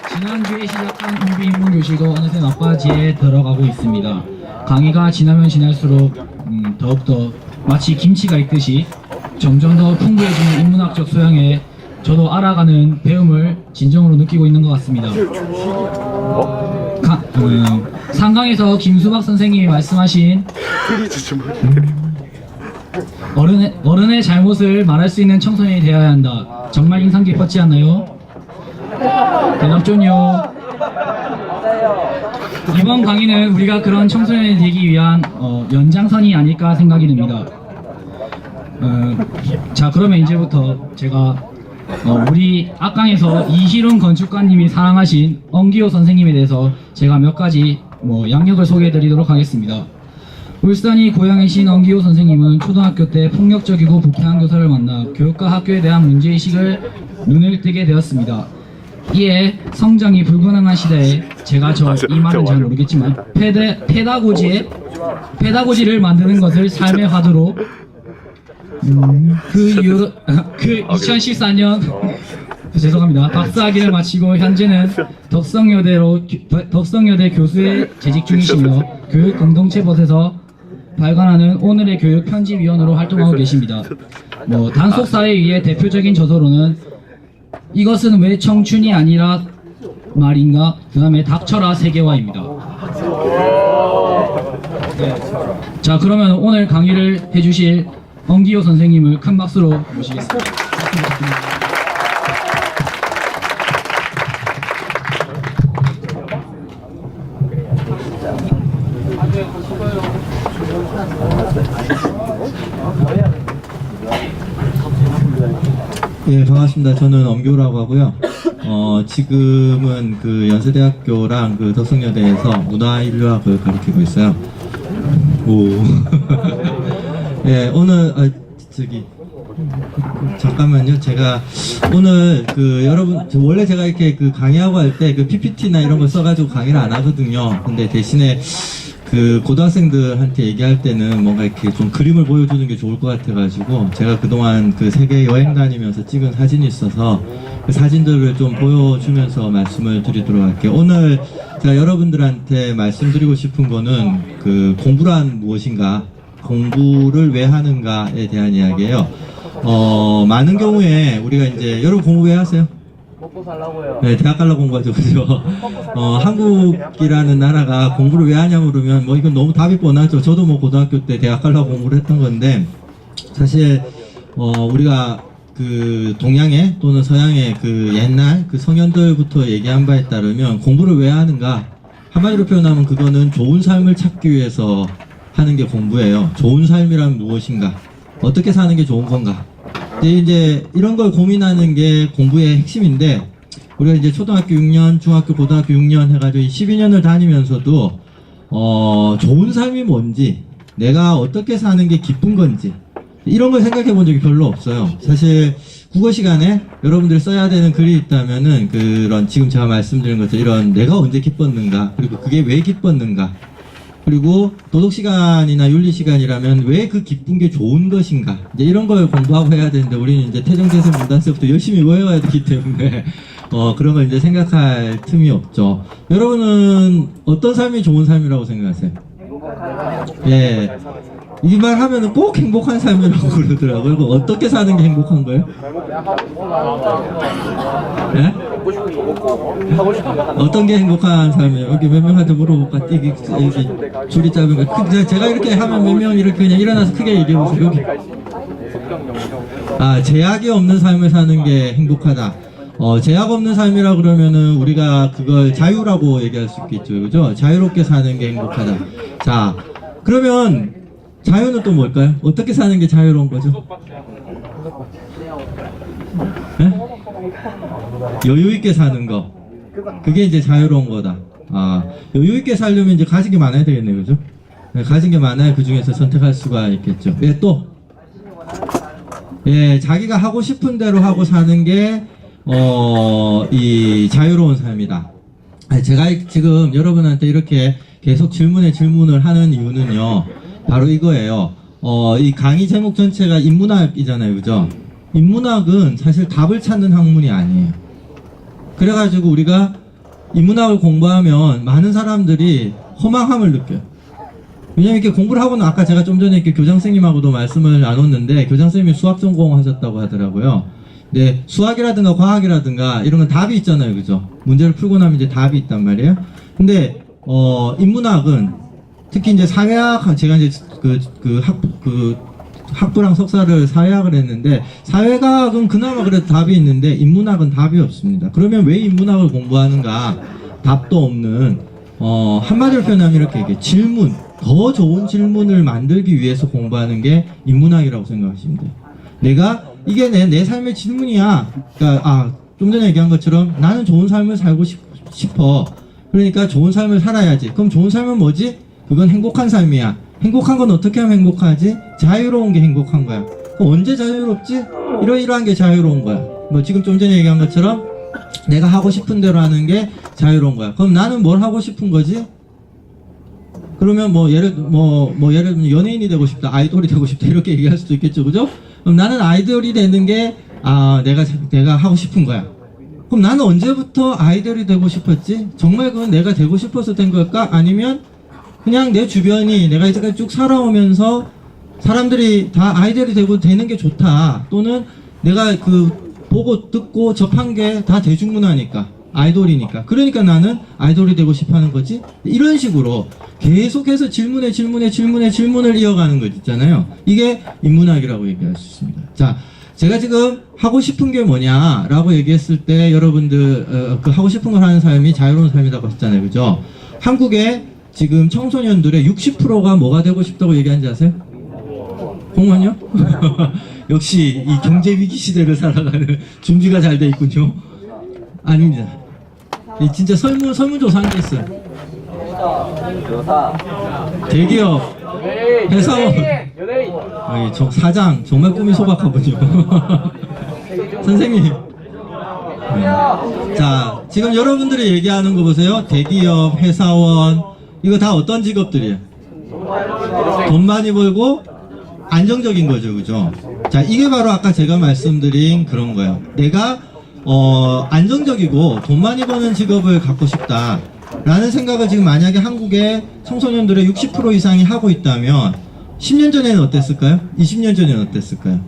지난주에 시작한 홍비인문교실도 어느새 막바지에 들어가고 있습니다. 강의가 지나면 지날수록 더욱더 마치 김치가 익듯이 점점 더 풍부해지는 인문학적 소양에 저도 알아가는 배움을 진정으로 느끼고 있는 것 같습니다. 상강에서 김수박 선생님이 말씀하신 어른의 잘못을 말할 수 있는 청소년이 되어야 한다. 정말 인상 깊었지 않나요? 대답 좀요. 이번 강의는 우리가 그런 청소년이 되기 위한 연장선이 아닐까 생각이 듭니다. 자, 그러면 이제부터 제가 우리 악강에서 이희룡 건축가님이 사랑하신 엄기호 선생님에 대해서 제가 몇 가지 양력을 소개해 드리도록 하겠습니다. 울산이 고향이신 엄기호 선생님은 초등학교 때 폭력적이고 부패한 교사를 만나 교육과 학교에 대한 문제의식을 눈을 뜨게 되었습니다. 이에 성장이 불가능한 시대에 제가 이 말은 잘 모르겠지만 페다고지를 만드는 것을 삶의 화두로 그 2014년 죄송합니다. 박사학위를 마치고 현재는 덕성여대 교수에 재직 중이시며 교육 공동체벗에서 발간하는 오늘의 교육 편집위원으로 활동하고 계십니다. 단속사에 의해 대표적인 저서로는 이것은 왜 청춘이 아니라 말인가? 그 다음에 닥쳐라 세계화입니다. 네. 자, 그러면 오늘 강의를 해주실 엄기호 선생님을 큰 박수로 모시겠습니다. 예, 반갑습니다. 저는 엄교라고 하고요. 지금은 그 연세대학교랑 그 덕성여대에서 문화인류학을 가르치고 있어요. 오. 예, 오늘, 잠깐만요. 제가 오늘 여러분, 원래 제가 이렇게 강의하고 할 때 PPT나 이런 거 써가지고 강의를 안 하거든요. 근데 대신에 고등학생들한테 얘기할 때는 뭔가 이렇게 좀 그림을 보여주는 게 좋을 것 같아가지고 제가 그동안 세계 여행 다니면서 찍은 사진이 있어서 그 사진들을 좀 보여주면서 말씀을 드리도록 할게요. 오늘 제가 여러분들한테 말씀드리고 싶은 거는 공부란 무엇인가, 공부를 왜 하는가에 대한 이야기예요. 많은 경우에 우리가 이제 여러분 공부 왜 하세요? 먹고 살라고요. 네, 대학 가려고 공부하죠. 그죠? 한국이라는 나라가 공부를 왜 하냐고 그러면 이건 너무 답이 뻔하죠. 저도 고등학교 때 대학 가려고 공부를 했던 건데, 사실 우리가 동양의 또는 서양의 옛날 성현들부터 얘기한 바에 따르면 공부를 왜 하는가, 한마디로 표현하면 그거는 좋은 삶을 찾기 위해서 하는 게 공부예요. 좋은 삶이란 무엇인가, 어떻게 사는 게 좋은 건가. 이제 이런 걸 고민하는 게 공부의 핵심인데, 우리가 이제 초등학교 6년, 중학교, 고등학교 6년 해가지고 12년을 다니면서도 좋은 삶이 뭔지, 내가 어떻게 사는 게 기쁜 건지 이런 걸 생각해 본 적이 별로 없어요. 사실 국어 시간에 여러분들이 써야 되는 글이 있다면은 그런 지금 제가 말씀드린 것처럼 이런 내가 언제 기뻤는가, 그리고 그게 왜 기뻤는가, 그리고 도덕 시간이나 윤리 시간이라면 왜 그 기쁜 게 좋은 것인가, 이제 이런 걸 공부하고 해야 되는데, 우리는 이제 태정재생 문단서부터 열심히 외워야 되기 때문에 그런 걸 이제 생각할 틈이 없죠. 여러분은 어떤 삶이 좋은 삶이라고 생각하세요? 예, 이 말 하면은 꼭 행복한 삶이라고 그러더라고요. 그럼 어떻게 사는 게 행복한 거예요? 예? 어떤 게 행복한 삶이에요? 여기 몇 명한테 물어볼까? 이게 줄이 짧은 거. 제가 이렇게 하면 몇 명 이렇게 그냥 일어나서 크게 얘기해보세요. 여기. 제약이 없는 삶을 사는 게 행복하다. 제약 없는 삶이라 그러면은 우리가 그걸 자유라고 얘기할 수 있겠죠. 그죠? 자유롭게 사는 게 행복하다. 자, 그러면 자유는 또 뭘까요? 어떻게 사는 게 자유로운 거죠? 네? 여유 있게 사는 거. 그게 이제 자유로운 거다. 여유 있게 살려면 이제 가진 게 많아야 되겠네요. 그죠? 네, 가진 게 많아야 그 중에서 선택할 수가 있겠죠. 예, 또. 예, 자기가 하고 싶은 대로 하고 사는 게 이 자유로운 삶이다. 제가 지금 여러분한테 이렇게 계속 질문을 하는 이유는요, 바로 이거예요. 이 강의 제목 전체가 인문학이잖아요. 그죠? 인문학은 사실 답을 찾는 학문이 아니에요. 그래가지고 우리가 인문학을 공부하면 많은 사람들이 허망함을 느껴요. 왜냐면 이렇게 공부를 하고는 아까 제가 좀 전에 이렇게 교장 선생님하고도 말씀을 나눴는데 교장 선생님이 수학 전공하셨다고 하더라고요. 근데 수학이라든가 과학이라든가 이런 건 답이 있잖아요, 그죠? 문제를 풀고 나면 이제 답이 있단 말이에요. 근데 인문학은 특히 이제 사회학, 제가 이제 학부랑 석사를 사회학을 했는데 사회과학은 그나마 그래도 답이 있는데 인문학은 답이 없습니다. 그러면 왜 인문학을 공부하는가? 답도 없는 한마디로 표현하면 이렇게 얘기해요. 질문, 더 좋은 질문을 만들기 위해서 공부하는 게 인문학이라고 생각하시면 돼요. 내가 이게 내 삶의 질문이야. 그러니까 좀 전에 얘기한 것처럼 나는 좋은 삶을 살고 싶어. 그러니까 좋은 삶을 살아야지. 그럼 좋은 삶은 뭐지? 그건 행복한 삶이야. 행복한 건 어떻게 하면 행복하지? 자유로운 게 행복한 거야. 그럼 언제 자유롭지? 이러이러한 게 자유로운 거야. 뭐 지금 좀 전에 얘기한 것처럼 내가 하고 싶은 대로 하는 게 자유로운 거야. 그럼 나는 뭘 하고 싶은 거지? 그러면 예를 들면 연예인이 되고 싶다, 아이돌이 되고 싶다 이렇게 얘기할 수도 있겠죠, 그죠? 그럼 나는 아이돌이 되는 게 내가 하고 싶은 거야. 그럼 나는 언제부터 아이돌이 되고 싶었지? 정말 그건 내가 되고 싶어서 된 걸까? 아니면 그냥 내 주변이 내가 이제까지 쭉 살아오면서 사람들이 다 아이돌이 되는 게 좋다. 또는 내가 보고 듣고 접한 게 다 대중문화니까, 아이돌이니까. 그러니까 나는 아이돌이 되고 싶어 하는 거지? 이런 식으로 계속해서 질문을 이어가는 거 있잖아요. 이게 인문학이라고 얘기할 수 있습니다. 자, 제가 지금 하고 싶은 게 뭐냐라고 얘기했을 때 여러분들 그 하고 싶은 걸 하는 삶이 자유로운 삶이라고 했잖아요. 그죠? 한국의 지금 청소년들의 60%가 뭐가 되고 싶다고 얘기하는지 아세요? 공무원요? 역시 이 경제 위기 시대를 살아가는 준비가 잘 돼 있군요. 아닙니다. 진짜 설문조사 한 게 있어요. 대기업, 회사원, 사장, 정말 꿈이 소박하군요. 선생님. 네. 자, 지금 여러분들이 얘기하는 거 보세요. 대기업, 회사원, 이거 다 어떤 직업들이에요? 돈 많이 벌고 안정적인 거죠, 그죠? 자, 이게 바로 아까 제가 말씀드린 그런 거예요. 내가 안정적이고 돈 많이 버는 직업을 갖고 싶다 라는 생각을 지금 만약에 한국의 청소년들의 60% 이상이 하고 있다면 10년 전에는 어땠을까요? 20년 전에는 어땠을까요?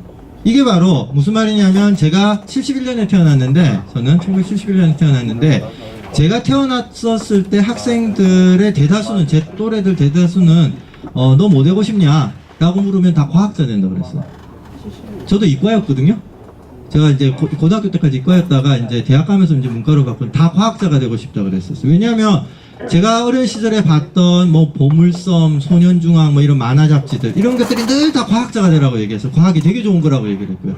이게 바로 무슨 말이냐면, 제가 71년에 태어났는데, 저는 1971년에 태어났는데, 제가 태어났었을 때 학생들의 대다수는, 제 또래들 대다수는 너 뭐 되고 싶냐? 라고 물으면 다 과학자 된다고 그랬어요. 저도 이과였거든요. 제가 이제 고등학교 때까지 이과였다가 이제 대학 가면서 이제 문과로 갔고 다 과학자가 되고 싶다 그랬었어요. 왜냐하면 제가 어린 시절에 봤던 보물섬, 소년중앙 이런 만화 잡지들, 이런 것들이 늘 다 과학자가 되라고 얘기해서 과학이 되게 좋은 거라고 얘기를 했고요.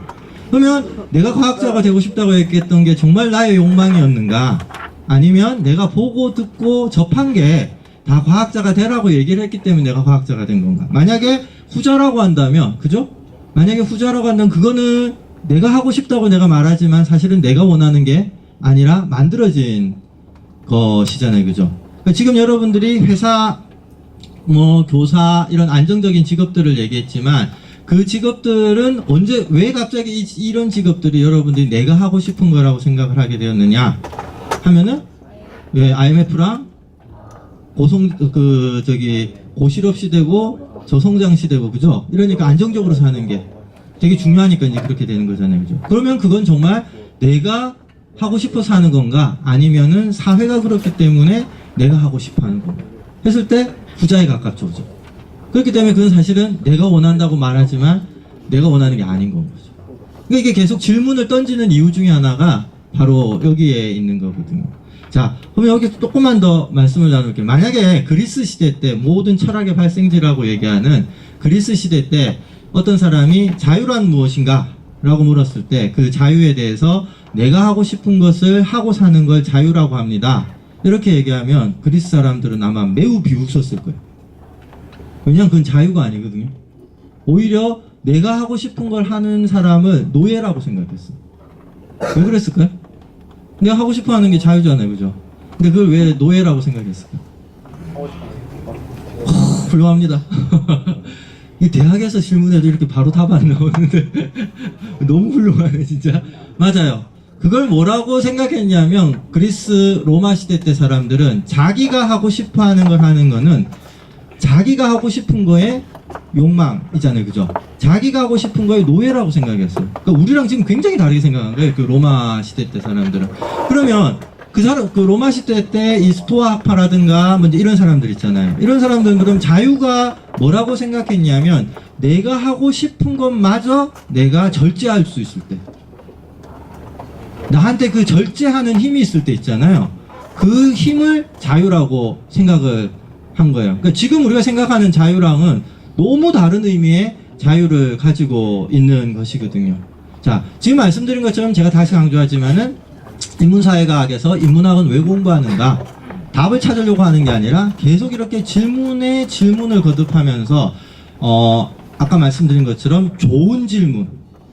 그러면 내가 과학자가 되고 싶다고 얘기했던 게 정말 나의 욕망이었는가? 아니면 내가 보고 듣고 접한 게 다 과학자가 되라고 얘기를 했기 때문에 내가 과학자가 된 건가? 만약에 후자라고 한다면, 그죠? 만약에 후자라고 한다면 그거는 내가 하고 싶다고 내가 말하지만 사실은 내가 원하는 게 아니라 만들어진 것이잖아요, 그죠? 그러니까 지금 여러분들이 회사, 교사 이런 안정적인 직업들을 얘기했지만 그 직업들은 왜 갑자기 이런 직업들이 여러분들이 내가 하고 싶은 거라고 생각을 하게 되었느냐 하면은, 왜 IMF랑 고실업 시대고 저성장 시대고, 그죠? 이러니까 안정적으로 사는 게 되게 중요하니까 이제 그렇게 되는 거잖아요, 그죠? 그러면 그건 정말 내가 하고 싶어서 하는 건가? 아니면은 사회가 그렇기 때문에 내가 하고 싶어 하는 건가? 했을 때 후자에 가깝죠, 그죠? 그렇기 때문에 그건 사실은 내가 원한다고 말하지만 내가 원하는 게 아닌 건 거죠. 그러니까 이게 계속 질문을 던지는 이유 중에 하나가 바로 여기에 있는 거거든요. 자, 그럼 여기 조금만 더 말씀을 나눌게요. 만약에 그리스 시대 때 모든 철학의 발생지라고 얘기하는 그리스 시대 때 어떤 사람이 자유란 무엇인가? 라고 물었을 때 그 자유에 대해서 내가 하고 싶은 것을 하고 사는 걸 자유라고 합니다. 이렇게 얘기하면 그리스 사람들은 아마 매우 비웃었을 거예요. 왜냐면 그건 자유가 아니거든요. 오히려 내가 하고 싶은 걸 하는 사람을 노예라고 생각했어요. 왜 그랬을까요? 내가 하고 싶어 하는 게 자유잖아요, 그죠? 근데 그걸 왜 노예라고 생각했을까요? 훌륭합니다. 이 대학에서 질문해도 이렇게 바로 답 안 나오는데 너무 훌륭하네, 진짜. 맞아요. 그걸 뭐라고 생각했냐면 그리스 로마 시대 때 사람들은 자기가 하고 싶어 하는 걸 하는 거는 자기가 하고 싶은 거에 욕망이잖아요. 그죠? 자기가 하고 싶은 거에 노예라고 생각했어요. 그러니까 우리랑 지금 굉장히 다르게 생각한 거예요. 그 로마 시대 때 사람들은. 그러면 그 로마 시대 때 이 스토아 학파라든가 뭐 이런 사람들 있잖아요. 이런 사람들은 그럼 자유가 뭐라고 생각했냐면 내가 하고 싶은 것마저 내가 절제할 수 있을 때. 나한테 그 절제하는 힘이 있을 때 있잖아요. 그 힘을 자유라고 생각을 한 거예요. 그러니까 지금 우리가 생각하는 자유랑은 너무 다른 의미의 자유를 가지고 있는 것이거든요. 자, 지금 말씀드린 것처럼 제가 다시 강조하지만은 인문사회과학에서 인문학은 왜 공부하는가? 답을 찾으려고 하는 게 아니라 계속 이렇게 질문에 질문을 거듭하면서 아까 말씀드린 것처럼 좋은 질문,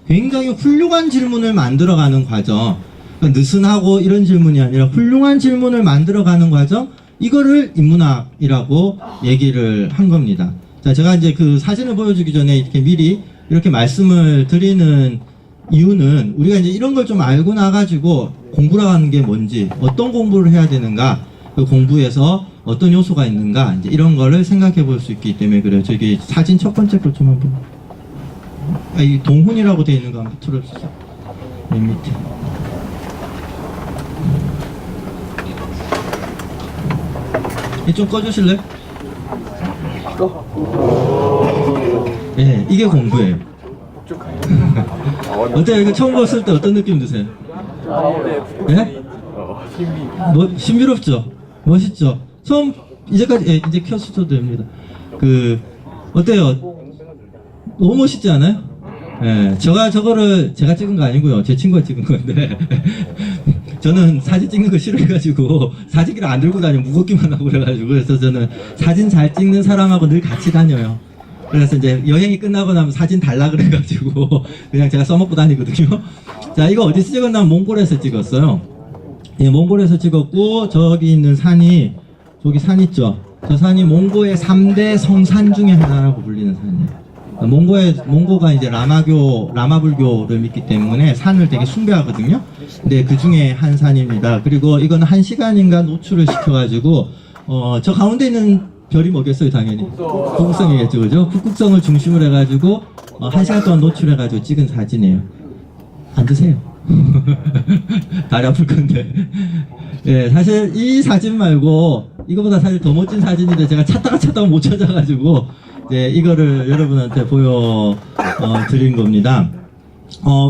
굉장히 훌륭한 질문을 만들어가는 과정, 그러니까 느슨하고 이런 질문이 아니라 훌륭한 질문을 만들어가는 과정, 이거를 인문학이라고 얘기를 한 겁니다. 자, 제가 이제 그 사진을 보여주기 전에 이렇게 미리 이렇게 말씀을 드리는 이유는 우리가 이제 이런 걸 좀 알고 나가지고 공부라고 하는 게 뭔지, 어떤 공부를 해야 되는가, 그 공부에서 어떤 요소가 있는가, 이제 이런 거를 생각해 볼 수 있기 때문에 그래요. 저기 사진 첫 번째 거 좀 한번. 이 동훈이라고 돼 있는 거 한번 틀어주세요. 맨 밑에. 좀 꺼주실래요? 네, 이게 공부예요. 어때요? 이거 처음 봤을 때 어떤 느낌 드세요? 네? 신비롭죠? 멋있죠? 처음, 이제까지, 이제 켜주셔도 됩니다. 어때요? 너무 멋있지 않아요? 예, 저거를 제가 찍은 거 아니고요. 제 친구가 찍은 건데. 저는 사진 찍는 거 싫어해가지고 사진기를 안 들고 다니고 무겁기만 하고 그래가지고, 그래서 저는 사진 잘 찍는 사람하고 늘 같이 다녀요. 그래서 이제 여행이 끝나고 나면 사진 달라 그래가지고 그냥 제가 써먹고 다니거든요. 자, 이거 어디서 찍었냐면 몽골에서 찍었어요. 예, 몽골에서 찍었고, 저기 있는 산이, 저기 산 있죠? 저 산이 몽고의 3대 성산 중에 하나라고 불리는 산이에요. 몽고가 이제 라마불교를 믿기 때문에 산을 되게 숭배하거든요. 근데 그 중에 한 산입니다. 그리고 이거는 1시간인가 노출을 시켜가지고, 저 가운데 있는 별이 뭐겠어요, 당연히? 북극성이겠죠, 그죠? 북극성을 중심으로 해가지고, 1시간 동안 노출해가지고 찍은 사진이에요. 앉으세요. 다리 아플 건데. 예, 사실 이 사진 말고, 이거보다 사실 더 멋진 사진인데 제가 찾다가 못 찾아가지고, 네, 이거를 여러분한테 드린 겁니다.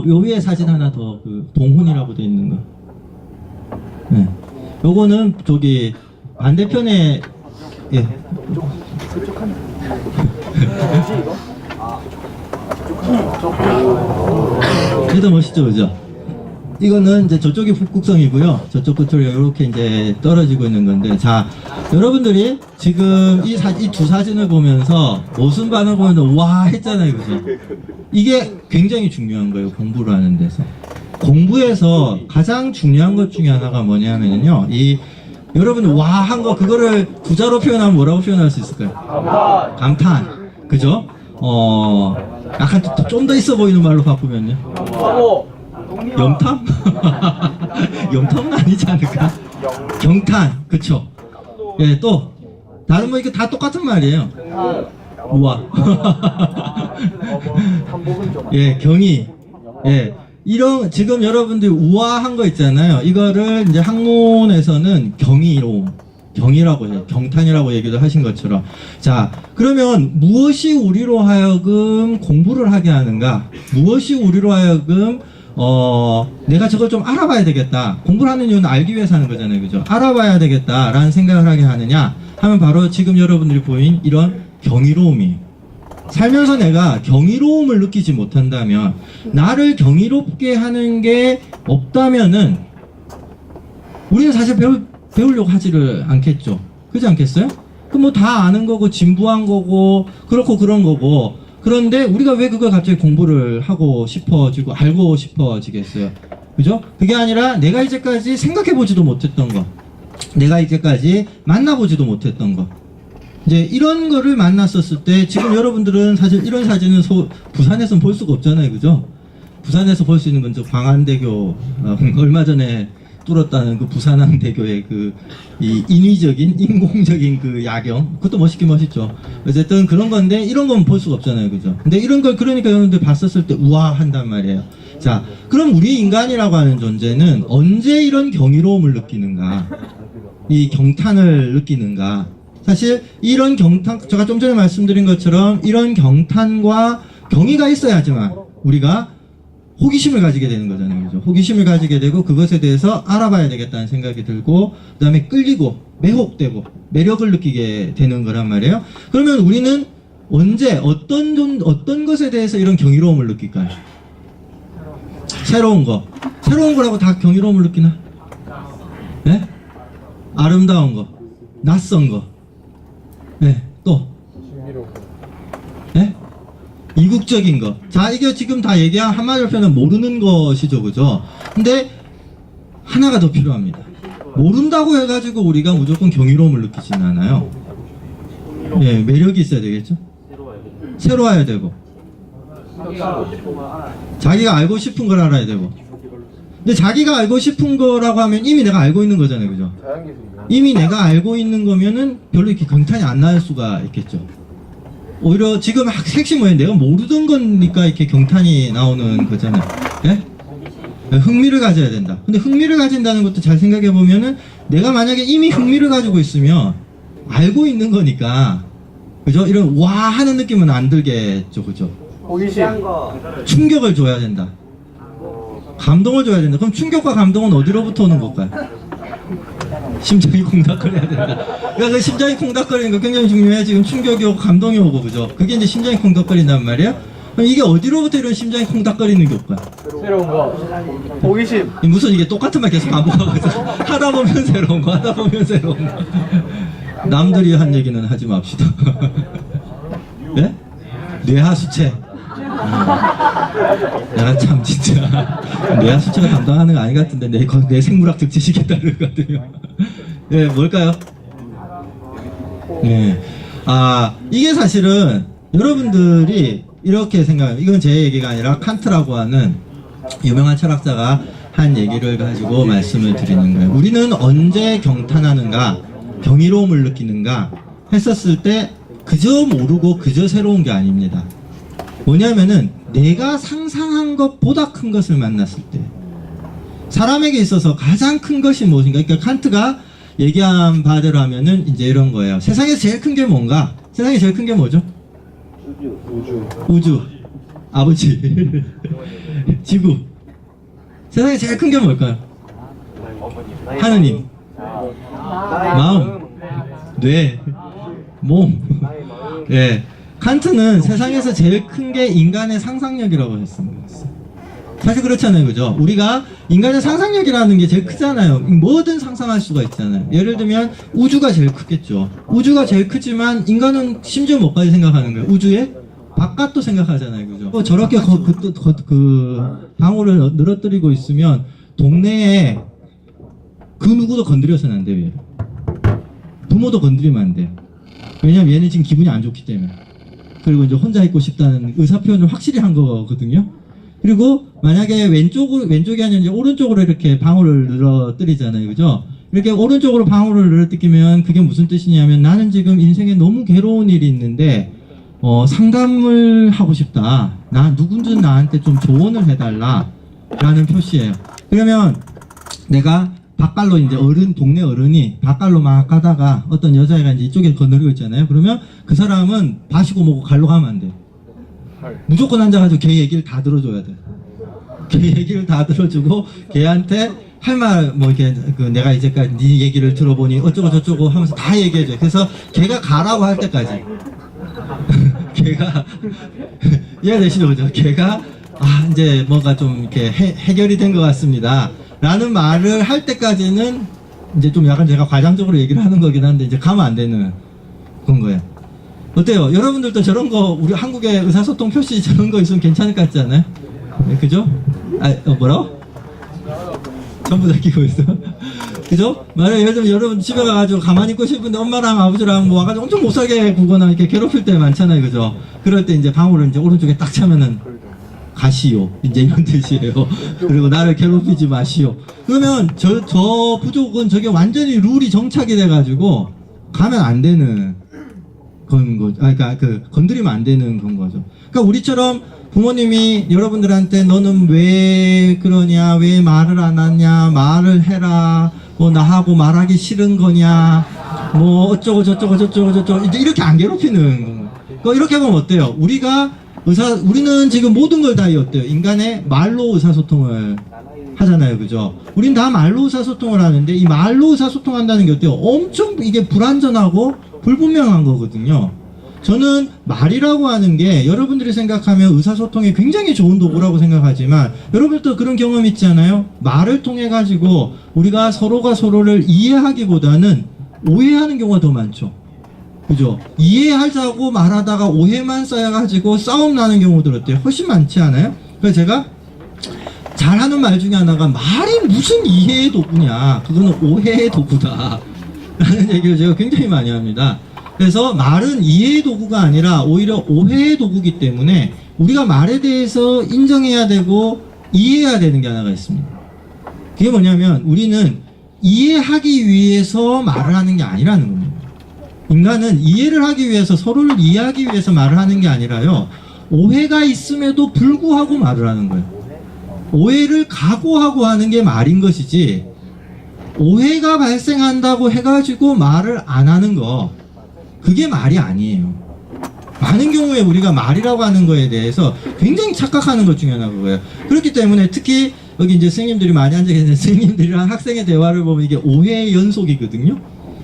요 위에 사진 하나 더, 동훈이라고 돼 있는 거. 네. 요거는 저기, 반대편에, 예. 얘도 멋있죠, 그죠? 이거는 이제 저쪽이 북극성이고요. 저쪽 끝으로 이렇게 이제 떨어지고 있는 건데, 자, 여러분들이 지금 이 두 사진을 보면서 무슨 반응을 보면 와 했잖아요, 그죠? 이게 굉장히 중요한 거예요, 공부를 하는 데서. 공부에서 가장 중요한 것 중에 하나가 뭐냐면요, 여러분들 와 한 거 그거를 부자로 표현하면 뭐라고 표현할 수 있을까요? 감탄. 그죠? 약간 좀 더 있어 보이는 말로 바꾸면요. 염탐? 염탐은 아니지 않을까? 경탄. 그쵸? 예, 또 다른 뭐 이게 다 똑같은 말이에요. 우와. 예, 경의. 예. 이런, 지금 여러분들이 우아한 거 있잖아요. 이거를 이제 학문에서는 경의라고 해요. 경탄이라고 얘기도 하신 것처럼. 자, 그러면 무엇이 우리로 하여금 공부를 하게 하는가? 무엇이 우리로 하여금, 내가 저걸 좀 알아봐야 되겠다. 공부를 하는 이유는 알기 위해서 하는 거잖아요. 그죠? 알아봐야 되겠다라는 생각을 하게 하느냐? 하면 바로 지금 여러분들이 보인 이런 경이로움이에요. 살면서 내가 경이로움을 느끼지 못한다면, 나를 경이롭게 하는 게 없다면은 우리는 사실 배우려고 하지를 않겠죠. 그렇지 않겠어요? 그 뭐 다 아는 거고 진부한 거고 그렇고 그런 거고, 그런데 우리가 왜 그걸 갑자기 공부를 하고 싶어지고 알고 싶어지겠어요? 그죠? 그게 아니라 내가 이제까지 생각해보지도 못했던 거, 내가 이제까지 만나보지도 못했던 거, 이제 이런 거를 만났었을 때, 지금 여러분들은 사실 이런 사진은 부산에서는 볼 수가 없잖아요. 그죠? 부산에서 볼 수 있는 건 저 광안대교 얼마 전에 뚫었다는 그 부산항대교의 그 이 인위적인 인공적인 그 야경, 그것도 멋있긴 멋있죠. 어쨌든 그런 건데 이런 건 볼 수가 없잖아요, 그죠? 근데 이런 걸 그러니까 여러분들 봤었을 때 우와 한단 말이에요. 자, 그럼 우리 인간이라고 하는 존재는 언제 이런 경이로움을 느끼는가? 이 경탄을 느끼는가? 사실 이런 경탄, 제가 좀 전에 말씀드린 것처럼 이런 경탄과 경의가 있어야지만 우리가 호기심을 가지게 되는 거잖아요. 그죠? 호기심을 가지게 되고 그것에 대해서 알아봐야 되겠다는 생각이 들고 그 다음에 끌리고 매혹되고 매력을 느끼게 되는 거란 말이에요. 그러면 우리는 언제 어떤 것에 대해서 이런 경이로움을 느낄까요? 새로운 거라고 다 경이로움을 느끼나? 네? 아름다운 거, 낯선 거, 네, 또, 네? 이국적인 거. 자, 이게 지금 다 얘기한 한마디로 표현은 모르는 것이죠, 그죠? 근데 하나가 더 필요합니다. 모른다고 해가지고 우리가 무조건 경이로움을 느끼지는 않아요. 예, 매력이 있어야 되겠죠? 새로워야 되고, 자기가 알고 싶은 걸 알아야 되고. 근데 자기가 알고 싶은 거라고 하면 이미 내가 알고 있는 거잖아요, 그죠? 이미 내가 알고 있는 거면은 별로 이렇게 경탄이 안 날 수가 있겠죠. 오히려 지금 핵심 뭐예요? 내가 모르던 거니까 이렇게 경탄이 나오는 거잖아요. 예? 흥미를 가져야 된다. 근데 흥미를 가진다는 것도 잘 생각해 보면은 내가 만약에 이미 흥미를 가지고 있으면 알고 있는 거니까, 그죠? 이런 와 하는 느낌은 안 들겠죠, 그죠? 호기심. 충격을 줘야 된다. 감동을 줘야 된다. 그럼 충격과 감동은 어디로부터 오는 걸까요? 심장이 콩닥거려야 된다. 그러니까 그 심장이 콩닥거리는 거 굉장히 중요해. 지금 충격이 오고 감동이 오고, 그죠? 그게 이제 심장이 콩닥거린단 말이에요. 그럼 이게 어디로부터 이런 심장이 콩닥거리는 게 올까요? 새로운 거. 호기심. 무슨 이게 똑같은 말 계속 반복하고 있어. 하다 보면 새로운 거, 하다 보면 새로운 거. 남들이 한 얘기는 하지 맙시다. 예? 뇌하수체. 내가 참 진짜 뇌하수체가 담당하는 거 아닌 것 같은데 내 생물학 특채시계 따르거든요. 예, 뭘까요? 예. 이게 사실은 여러분들이 이렇게 생각해요. 이건 제 얘기가 아니라 칸트라고 하는 유명한 철학자가 한 얘기를 가지고 말씀을 드리는 거예요. 우리는 언제 경탄하는가, 경이로움을 느끼는가 했었을 때 그저 모르고 그저 새로운 게 아닙니다. 뭐냐면은 내가 상상한 것보다 큰 것을 만났을 때, 사람에게 있어서 가장 큰 것이 무엇인가? 그러니까 칸트가 얘기한 바대로 하면은 이제 이런 거예요. 세상에서 제일 큰 게 뭔가? 세상에 제일 큰 게 뭐죠? 우주. 아버지. 지구. 세상에 제일 큰 게 뭘까요? 하느님. 마음. 뇌. 몸. 예. 칸트는 세상에서 제일 큰 게 인간의 상상력이라고 했습니다. 사실 그렇잖아요, 그죠? 우리가 인간의 상상력이라는 게 제일 크잖아요. 뭐든 상상할 수가 있잖아요. 예를 들면 우주가 제일 크겠죠. 우주가 제일 크지만 인간은 심지어 뭐까지 생각하는 거예요? 우주의 바깥도 생각하잖아요, 그죠? 저렇게 방울을 늘어뜨리고 있으면 동네에 그 누구도 건드려서는 안 돼요. 부모도 건드리면 안 돼요. 왜냐면 얘는 지금 기분이 안 좋기 때문에. 그리고 이제 혼자 있고 싶다는 의사 표현을 확실히 한 거거든요. 그리고 만약에 왼쪽이 아니라 이제 오른쪽으로 이렇게 방울을 늘어뜨리잖아요, 그죠? 이렇게 오른쪽으로 방울을 늘어뜨리면 그게 무슨 뜻이냐면 나는 지금 인생에 너무 괴로운 일이 있는데 상담을 하고 싶다. 누군지 나한테 좀 조언을 해달라 라는 표시예요. 그러면 내가 바깥로 이제 동네 어른이 바깥로 막 가다가 어떤 여자애가 이제 이쪽에 건너리고 있잖아요. 그러면 그 사람은 바시고 뭐고 갈로 가면 안 돼. 무조건 앉아가지고 걔 얘기를 다 들어줘야 돼. 걔 얘기를 다 들어주고 걔한테 할 말 뭐 이렇게 내가 이제까지 네 얘기를 들어보니 어쩌고 저쩌고 하면서 다 얘기해줘. 그래서 걔가 가라고 할 때까지 걔가 이해되시죠, 그죠? 걔가 이제 뭔가 좀 이렇게 해결이 된 것 같습니다 라는 말을 할 때까지는 이제 좀 약간 제가 과장적으로 얘기를 하는 거긴 한데 이제 가면 안 되는 그런 거예요. 어때요? 여러분들도 저런 거 우리 한국의 의사소통 표시 저런 거 있으면 괜찮을 것 같지 않아요? 네, 그죠? 뭐라고? 전부 다 끼고 있어. 그죠? 만약에 예를 들면 여러분 집에 가가지고 가만히 있고 싶은데 엄마랑 아버지랑 뭐 와가지고 엄청 못살게 구거나 이렇게 괴롭힐 때 많잖아요, 그죠? 그럴 때 이제 방울을 이제 오른쪽에 딱 차면은 가시오. 이제 이런 뜻이에요. 그리고 나를 괴롭히지 마시오. 그러면 저 부족은 저게 완전히 룰이 정착이 돼가지고 가면 안 되는 건 거죠. 그러니까 건드리면 안 되는 건 거죠. 그러니까 우리처럼 부모님이 여러분들한테 너는 왜 그러냐, 왜 말을 안 하냐, 말을 해라, 뭐 나하고 말하기 싫은 거냐, 뭐 어쩌고 저쩌고 이제 이렇게 안 괴롭히는 거예요. 그러니까 이렇게 보면 어때요? 우리는 지금 모든 걸 다 어때요? 인간의 말로 의사소통을 하잖아요, 그죠? 우린 다 말로 의사소통을 하는데 이 말로 의사소통한다는 게 어때요? 엄청 이게 불완전하고 불분명한 거거든요. 저는 말이라고 하는 게 여러분들이 생각하면 의사소통에 굉장히 좋은 도구라고 생각하지만 여러분들도 그런 경험 있잖아요. 말을 통해 가지고 우리가 서로가 서로를 이해하기보다는 오해하는 경우가 더 많죠. 그죠? 이해하자고 말하다가 오해만 쌓여가지고 싸움 나는 경우들 어때요? 훨씬 많지 않아요? 그래서 제가 잘하는 말 중에 하나가 말이 무슨 이해의 도구냐, 그거는 오해의 도구다 라는 얘기를 제가 굉장히 많이 합니다. 그래서 말은 이해의 도구가 아니라 오히려 오해의 도구이기 때문에 우리가 말에 대해서 인정해야 되고 이해해야 되는 게 하나가 있습니다. 그게 뭐냐면 우리는 이해하기 위해서 말을 하는 게 아니라는 겁니다. 인간은 이해를 하기 위해서, 서로를 이해하기 위해서 말을 하는 게 아니라요, 오해가 있음에도 불구하고 말을 하는 거예요. 오해를 각오하고 하는 게 말인 것이지, 오해가 발생한다고 해가지고 말을 안 하는 거, 그게 말이 아니에요. 많은 경우에 우리가 말이라고 하는 거에 대해서 굉장히 착각하는 것 중에 하나가 그거예요. 그렇기 때문에 특히 여기 이제 선생님들이 많이 앉아 계시는 선생님들이랑 학생의 대화를 보면 이게 오해의 연속이거든요.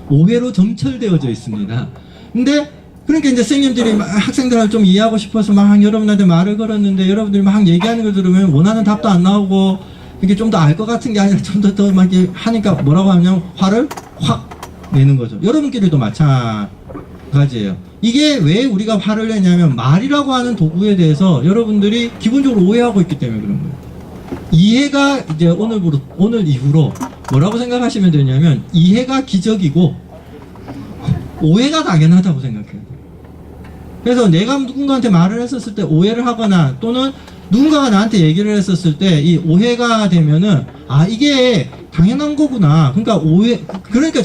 오해로 점철되어져 있습니다. 근데 그러니까 이제 선생님들이 학생들을 좀 이해하고 싶어서 막 여러분한테 말을 걸었는데 여러분들이 막 얘기하는 걸 들으면 원하는 답도 안 나오고 이게 좀 더 알 것 같은 게 아니라 좀 더 막 하니까 뭐라고 하냐면 화를 확 내는 거죠. 여러분끼리도 마찬가지예요. 이게 왜 우리가 화를 내냐면 말이라고 하는 도구에 대해서 여러분들이 기본적으로 오해하고 있기 때문에 그런 거예요. 이해가 이제 오늘 이후로 뭐라고 생각하시면 되냐면 이해가 기적이고 오해가 당연하다고 생각해요. 그래서 내가 누군가한테 말을 했었을 때 오해를 하거나 또는 누군가가 나한테 얘기를 했었을 때 이 오해가 되면은 아 이게 당연한 거구나. 그러니까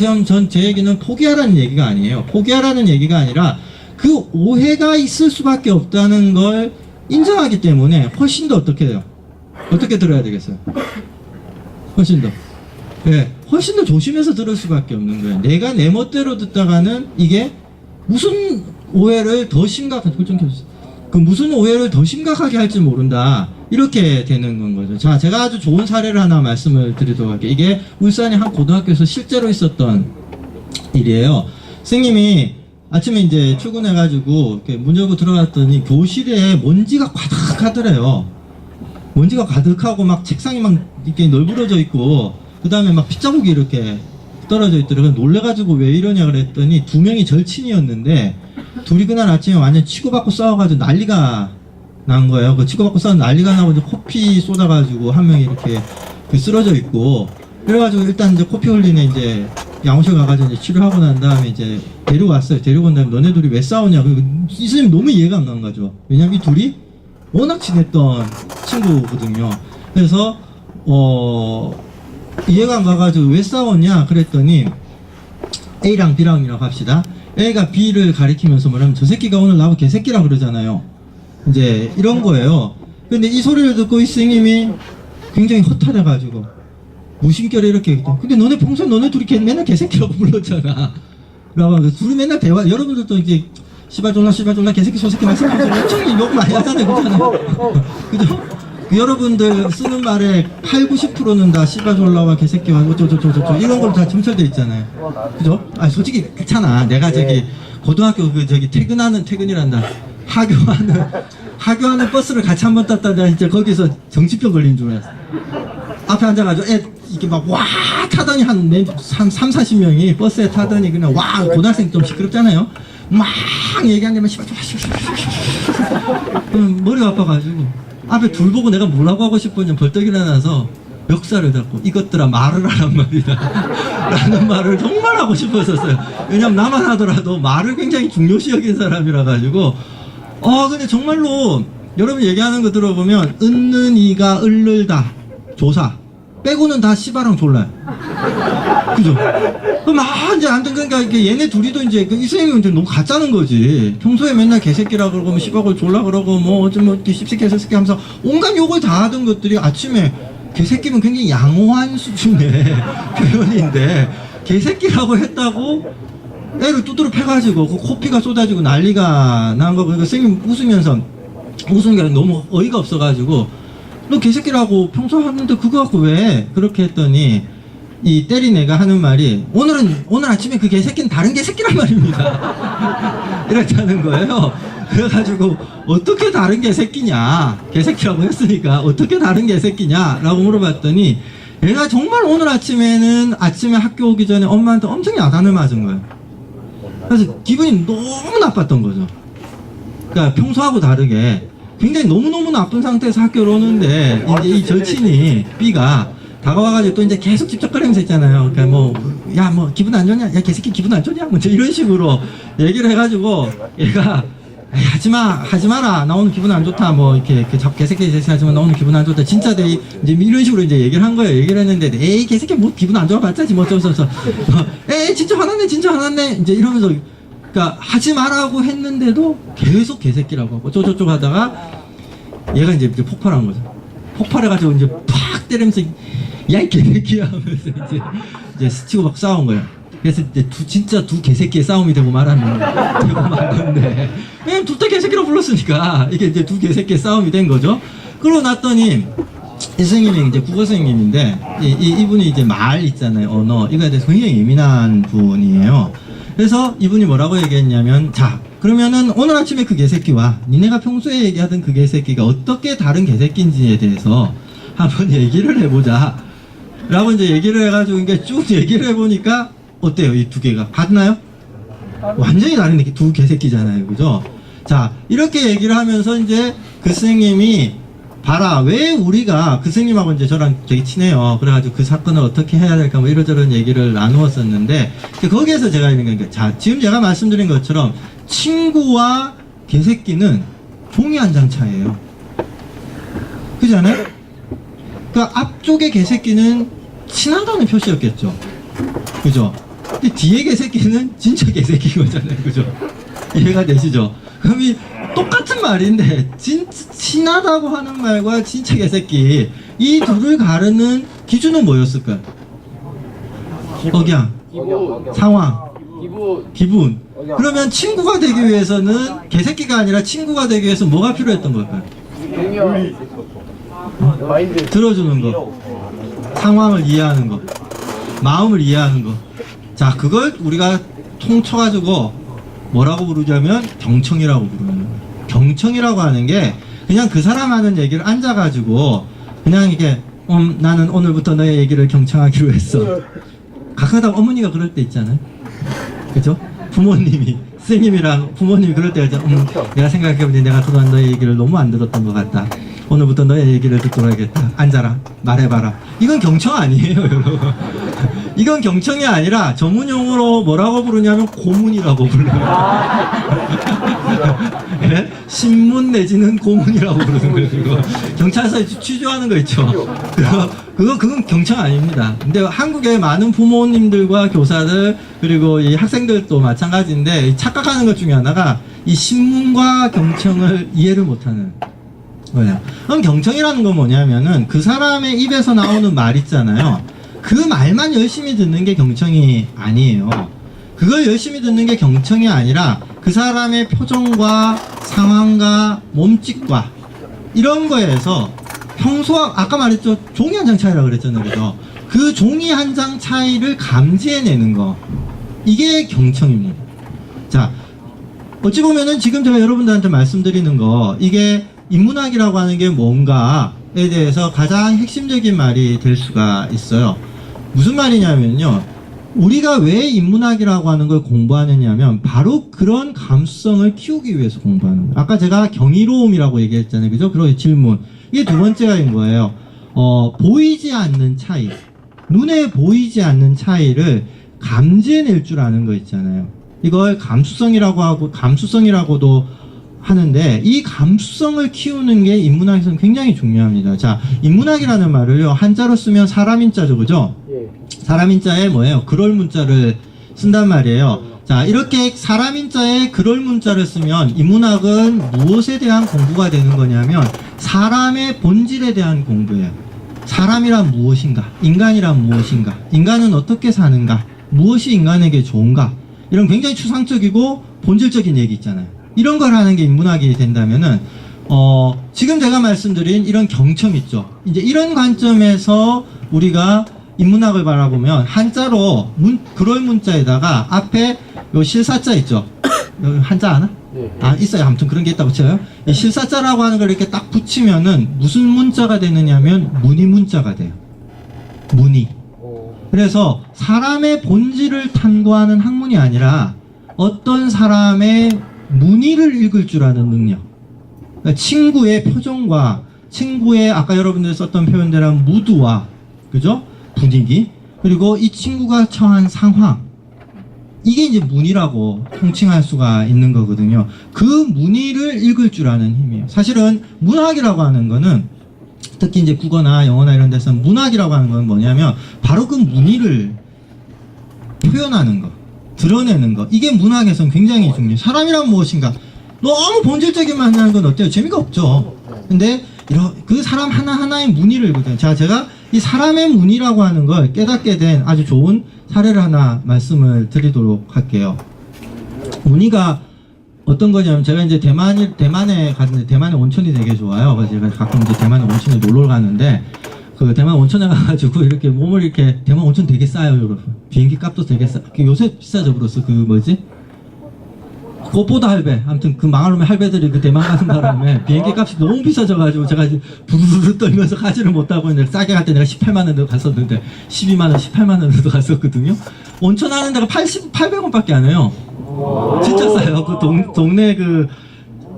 제 얘기는 포기하라는 얘기가 아니에요. 포기하라는 얘기가 아니라 그 오해가 있을 수밖에 없다는 걸 인정하기 때문에 훨씬 더 어떻게 해요? 어떻게 들어야 되겠어요? 훨씬 더. 네, 훨씬 더 조심해서 들을 수밖에 없는 거예요. 내가 내 멋대로 듣다가는 이게 무슨 오해를 더 심각한, 무슨 오해를 더 심각하게 할지 모른다. 이렇게 되는 건 거죠. 자, 제가 아주 좋은 사례를 하나 말씀을 드리도록 할게요. 이게 울산의 한 고등학교에서 실제로 있었던 일이에요. 선생님이 아침에 이제 출근해가지고 이렇게 문 열고 들어갔더니 교실에 먼지가 가득하더래요. 먼지가 가득하고 막 책상이 막 이렇게 널브러져 있고 그 다음에 막 핏자국이 이렇게 떨어져 있더라고요. 놀래가지고 왜 이러냐 그랬더니 두 명이 절친이었는데 둘이 그날 아침에 완전 치고받고 싸워가지고 난리가 난 거예요. 그 치고받고 싸워 난리가 나고 이제 코피 쏟아가지고 한 명이 이렇게 쓰러져 있고 그래가지고 일단 이제 코피 흘리네 이제 양호실 가가지고 이제 치료하고 난 다음에 이제 데려왔어요. 데려온 다음에 너네 둘이 왜 싸우냐. 이 선생님 너무 이해가 안 가는 거죠. 왜냐면 이 둘이 워낙 친했던 친구거든요. 그래서 이해가 안 가가지고 왜 싸웠냐 그랬더니 A랑 B랑이라고 합시다. A가 B를 가리키면서 뭐냐면 저 새끼가 오늘 나보고 개새끼라 그러잖아요. 이제 이런 거예요. 근데 이 소리를 듣고 이 스님이 굉장히 허탈해가지고 무심결에 이렇게 근데 너네 평소에 너네 둘이 맨날 개새끼라고 불렀잖아. 그러고 둘이 맨날 대화 여러분들도 이제 씨발졸라 개새끼 소새끼 말씀하면서 엄청 욕 많이 하잖아요. 그렇잖아요. 그죠? 여러분들 쓰는 말의 80~90%는 다 씨발졸라와 개새끼와 어쩌저쩌저쩌 이런 걸로 다 점철돼 있잖아요. 그죠? 아 솔직히 괜찮아. 내가 저기 고등학교 퇴근이란다. 하교하는 버스를 같이 한번 탔다가 이제 거기서 정신병 걸린 줄 알았어. 앞에 앉아가지고 이렇게 막 와 타더니 한 30~40명이 버스에 타더니 그냥 와 고등학생 좀 시끄럽잖아요. 막 얘기하냐면 머리가 아파가지고 앞에 둘 보고 내가 뭐라고 하고 싶었냐 벌떡 일어나서 멱살을 잡고 이것들아 말을 하란 말이다 라는 말을 정말 하고 싶었었어요. 왜냐면 나만 하더라도 말을 굉장히 중요시 여긴 사람이라 가지고 근데 정말로 여러분 얘기하는 거 들어보면 은는 이가 을를다 조사 빼고는 다 씨바랑 졸라요. 그죠? 그럼 이제 아무튼 그러니까 이렇게 얘네 둘이도 이제 이 선생님은 이제 너무 가짜는 거지. 평소에 맨날 개새끼라 그러고 뭐 씨바고 졸라 그러고 뭐 어쩜 뭐 씹새끼 개새끼 하면서 온갖 욕을 다 하던 것들이 아침에 개새끼면 굉장히 양호한 수준의 표현인데 개새끼라고 했다고 애를 두드러 패가지고 그 코피가 쏟아지고 난리가 난 거 보니까 선생님 웃으면서 웃은 게 너무 어이가 없어가지고 너 개새끼라고 평소 하는데 그거 갖고 왜 그렇게 했더니 이 때린 애가 하는 말이 오늘 아침에 그 개새끼는 다른 개새끼란 말입니다. 이랬다는 거예요. 그래가지고 어떻게 다른 개새끼냐 개새끼라고 했으니까 어떻게 다른 개새끼냐 라고 물어봤더니 얘가 정말 오늘 아침에 학교 오기 전에 엄마한테 엄청 야단을 맞은 거예요. 그래서 기분이 너무 나빴던 거죠. 그러니까 평소하고 다르게 굉장히 너무너무 나쁜 상태에서 학교를 오는데 이제 이 절친이 B가 다가와가지고 또 이제 계속 찝쩍거리면서 있잖아요. 그러니까 뭐 기분 안 좋냐? 야 개새끼 기분 안 좋냐? 뭐 이런 식으로 얘기를 해가지고 얘가 하지 마라. 나 오늘 기분 안 좋다. 뭐 이렇게 개새끼 하지만 나 오늘 기분 안 좋다. 진짜 이제 이런 식으로 이제 얘기를 한 거예요. 얘기를 했는데 에이 개새끼 뭐 기분 안 좋아 봤자지 뭐 어쩌서 에이 진짜 화났네 이제 이러면서. 그러니까 하지 말라고 했는데도 계속 개새끼라고 하고 저쪽 하다가 얘가 이제 폭발한 거죠. 폭발해가지고 이제 팍 때리면서 야 이 개새끼야 하면서 이제 스치고 막 싸운 거예요. 그래서 이제 진짜 두 개새끼의 싸움이 되고 만 건데 그냥 둘 다 개새끼로 불렀으니까 이게 이제 두 개새끼의 싸움이 된 거죠. 그러고 났더니 이 선생님이 이제 국어 선생님인데 이분이 이제 말 있잖아요. 언어 이거에 대해서 굉장히 예민한 분이에요. 그래서 이분이 뭐라고 얘기했냐면 자 그러면은 오늘 아침에 그 개새끼와 니네가 평소에 얘기하던 그 개새끼가 어떻게 다른 개새끼인지에 대해서 한번 얘기를 해보자 라고 이제 얘기를 해가지고 이게 쭉 얘기를 해보니까 어때요? 이 두 개가 같나요? 완전히 다른 두 개새끼잖아요. 그죠? 자 이렇게 얘기를 하면서 이제 그 선생님이 봐라 왜 우리가 그 선생님하고 이제 저랑 되게 친해요. 그래가지고 그 사건을 어떻게 해야 될까 뭐 이런저런 얘기를 나누었었는데 거기에서 제가 있는 게 자 지금 제가 말씀드린 것처럼 친구와 개새끼는 종이 한 장 차이예요. 그잖아요? 그러니까 앞쪽의 개새끼는 친하다는 표시였겠죠. 그죠? 근데 뒤에 개새끼는 진짜 개새끼인 거잖아요. 그죠? 이해가 되시죠? 그럼 이 똑같은 말인데 친하다고 하는 말과 진짜 개새끼 이 둘을 가르는 기준은 뭐였을까요? 억양, 상황, 기분. 그러면 친구가 되기 위해서는 개새끼가 아니라 친구가 되기 위해서 뭐가 필요했던 걸까요? 들어주는 거, 상황을 이해하는 거, 마음을 이해하는 거. 자 그걸 우리가 통쳐가지고 뭐라고 부르자면 경청이라고 부르는 거예요. 경청이라고 하는 게 그냥 그 사람 하는 얘기를 앉아가지고 그냥 이게 나는 오늘부터 너의 얘기를 경청하기로 했어. 가끔가다 어머니가 그럴 때 있잖아요. 그죠? 부모님이 선생님이랑 부모님이 그럴 때가 있잖아. 내가 생각해보니 내가 그동안 너의 얘기를 너무 안 들었던 것 같다. 오늘부터 너의 얘기를 듣도록 하겠다. 앉아라. 말해봐라. 이건 경청 아니에요 여러분. 이건 경청이 아니라 전문용어로 뭐라고 부르냐면 고문이라고 불러요. 네? 신문 내지는 고문이라고 부르는 거예요. 그거. 경찰서에 취조하는 거 있죠. 그건 경청 아닙니다. 근데 한국의 많은 부모님들과 교사들 그리고 이 학생들도 마찬가지인데 착각하는 것 중에 하나가 이 신문과 경청을 이해를 못하는 거예요. 그럼 경청이라는 건 뭐냐면은 그 사람의 입에서 나오는 말 있잖아요. 그 말만 열심히 듣는 게 경청이 아니에요. 그걸 열심히 듣는 게 경청이 아니라 그 사람의 표정과 상황과 몸짓과 이런 거에서 평소와 아까 말했죠. 종이 한 장 차이라고 그랬잖아요. 그죠? 그 종이 한 장 차이를 감지해내는 거. 이게 경청입니다. 자, 어찌 보면은 지금 제가 여러분들한테 말씀드리는 거 이게 인문학이라고 하는 게 뭔가에 대해서 가장 핵심적인 말이 될 수가 있어요. 무슨 말이냐면요. 우리가 왜 인문학이라고 하는 걸 공부하느냐면 바로 그런 감수성을 키우기 위해서 공부하는 거예요. 아까 제가 경이로움이라고 얘기했잖아요. 그죠? 그리고 질문. 이게 두 번째가인 거예요. 보이지 않는 차이. 눈에 보이지 않는 차이를 감지해낼 줄 아는 거 있잖아요. 이걸 감수성이라고 하고, 감수성이라고도 하는데 이 감수성을 키우는 게 인문학에서는 굉장히 중요합니다. 자, 인문학이라는 말을요 한자로 쓰면 사람 인자죠, 그죠? 사람 인자에 뭐예요? 그럴 문자를 쓴단 말이에요. 자, 이렇게 사람 인자에 그럴 문자를 쓰면 인문학은 무엇에 대한 공부가 되는 거냐면 사람의 본질에 대한 공부예요. 사람이란 무엇인가? 인간이란 무엇인가? 인간은 어떻게 사는가? 무엇이 인간에게 좋은가? 이런 굉장히 추상적이고 본질적인 얘기 있잖아요. 이런 걸 하는 게 인문학이 된다면은 지금 제가 말씀드린 이런 경청 있죠. 이제 이런 관점에서 우리가 인문학을 바라보면 한자로 그럴 문자에다가 앞에 요 실사자 있죠. 여기 한자 아나? 아, 있어요. 아무튼 그런 게 있다고 쳐요. 이 실사자라고 하는 걸 이렇게 딱 붙이면은 무슨 문자가 되느냐면 문의 문자가 돼요. 문의. 그래서 사람의 본질을 탐구하는 학문이 아니라 어떤 사람의 문의를 읽을 줄 아는 능력. 그러니까 친구의 표정과 친구의 아까 여러분들 썼던 표현대로 무드와 그죠? 분위기 그리고 이 친구가 처한 상황 이게 이제 문의라고 통칭할 수가 있는 거거든요. 그 문의를 읽을 줄 아는 힘이에요. 사실은 문학이라고 하는 거는 특히 이제 국어나 영어나 이런 데서 문학이라고 하는 건 뭐냐면 바로 그 문의를 표현하는 거, 드러내는 거. 이게 문학에서는 굉장히 중요해요. 사람이란 무엇인가? 너무 본질적인만 하는 건 어때요? 재미가 없죠. 근데 그 사람 하나하나의 문의를 읽거든요. 자, 제가 이 사람의 문의라고 하는 걸 깨닫게 된 아주 좋은 사례를 하나 말씀을 드리도록 할게요. 문의가 어떤 거냐면 제가 이제 대만에 갔는데 대만의 온천이 되게 좋아요. 그래서 제가 가끔 이제 대만의 온천에 놀러 가는데 그 대만 온천에 가가지고 이렇게 몸을 이렇게 대만 온천 되게 싸요, 여러분. 비행기 값도 되게 싸. 요새 비싸져 버렸어. 그 뭐지? 그것보다 할배. 아무튼 그 망할 놈의 할배들이 그 대만 가는 바람에 비행기 값이 너무 비싸져가지고 제가 이제 부르르 떨면서 가지를 못하고 있는데 싸게 갈 때 내가 18만 원도 갔었는데 12만 원, 18만 원도 갔었거든요. 온천 하는 데가 800원밖에 안 해요. 진짜 싸요. 그 동네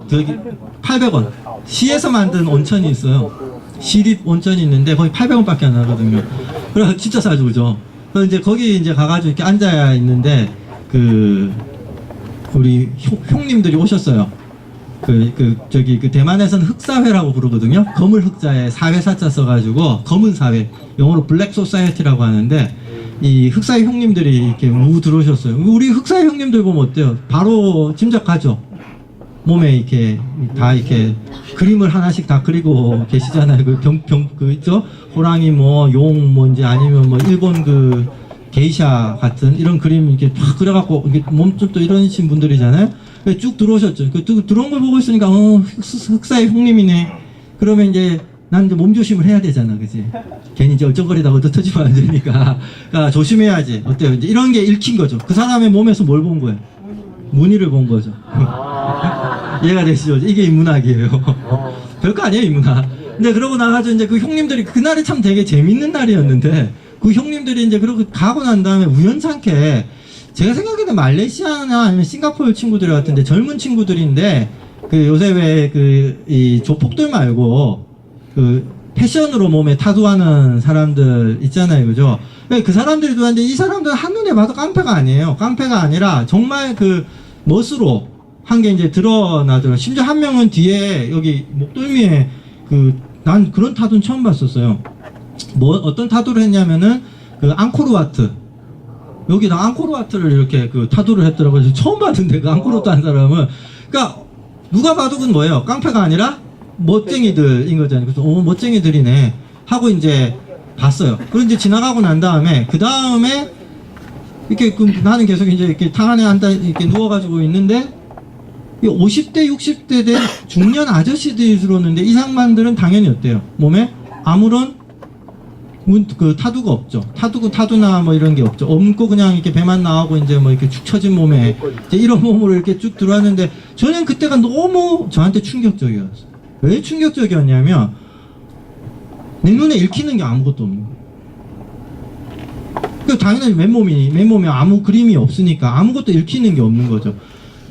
저기 800원. 시에서 만든 온천이 있어요. 시립 온천이 있는데 거기 800원밖에 안 하거든요. 그래서 진짜 싸죠, 그죠? 그래서 이제 거기 이제 가가지고 이렇게 앉아야 있는데 우리 형님들이 오셨어요. 저기 대만에서는 흑사회라고 부르거든요. 검을 흑자에 사회사자 써가지고 검은 사회, 영어로 블랙 소사이어티라고 하는데 이 흑사회 형님들이 이렇게 들어오셨어요. 우리 흑사회 형님들 보면 어때요? 바로 짐작하죠. 몸에 이렇게 다 이렇게 그림을 하나씩 다 그리고 계시잖아요. 있죠? 호랑이 용 이제 아니면 일본 게이샤 같은 이런 그림 이렇게 쫙 그려갖고 이게 몸좀 또 이러신 분들이잖아요. 쭉 들어오셨죠. 들어온 걸 보고 있으니까 흑사의 형님이네. 그러면 이제 난 이제 몸조심을 해야 되잖아, 그지? 괜히 이제 얼쩡거리다가 터지면 안 되니까. 그러니까 조심해야지. 어때요? 이제 이런 게 읽힌 거죠. 그 사람의 몸에서 뭘 본 거예요? 무늬를 본 거죠. 이해가 되시죠? 이게 인문학이에요. 별거 아니에요, 인문학. 근데 그러고 나가지고 이제 그 형님들이 그날이 참 되게 재밌는 날이었는데 그 형님들이 이제 그러고 가고 난 다음에 우연찮게 제가 생각해도 말레이시아나 아니면 싱가포르 친구들 같은데 젊은 친구들인데 요새 왜 이 조폭들 말고 패션으로 몸에 타투하는 사람들 있잖아요, 그죠? 그 사람들이 좋아하는데 이 사람들은 한눈에 봐도 깡패가 아니에요. 깡패가 아니라 정말 멋으로 한 게 이제 드러나더라고요. 심지어 한 명은 뒤에 여기 목덜미에 난 그런 타투는 처음 봤었어요. 어떤 타투를 했냐면은 앙코르와트. 여기다 앙코르와트를 이렇게 타투를 했더라고요. 처음 봤는데 앙코르와트 한 사람은. 그러니까 누가 봐도 그건 뭐예요? 깡패가 아니라 멋쟁이들인 거잖아요. 그래서 멋쟁이들이네 하고 이제 봤어요. 그리고 이제 지나가고 난 다음에 이렇게 나는 계속 이제 이렇게 탕 안에 앉아 이렇게 누워가지고 있는데 50대 60대 된 중년 아저씨들이 들어오는데 이 상반들은 당연히 어때요? 몸에 아무런 타투가 없죠. 타투나 이런 게 없죠. 없고 그냥 이렇게 배만 나오고 이제 이렇게 축 처진 몸에 이제 이런 몸으로 이렇게 쭉 들어왔는데 저는 그때가 너무 저한테 충격적이었어요. 왜 충격적이었냐면 내 눈에 읽히는 게 아무것도 없는 거예요. 당연히 맨몸에 아무 그림이 없으니까 아무것도 읽히는 게 없는 거죠.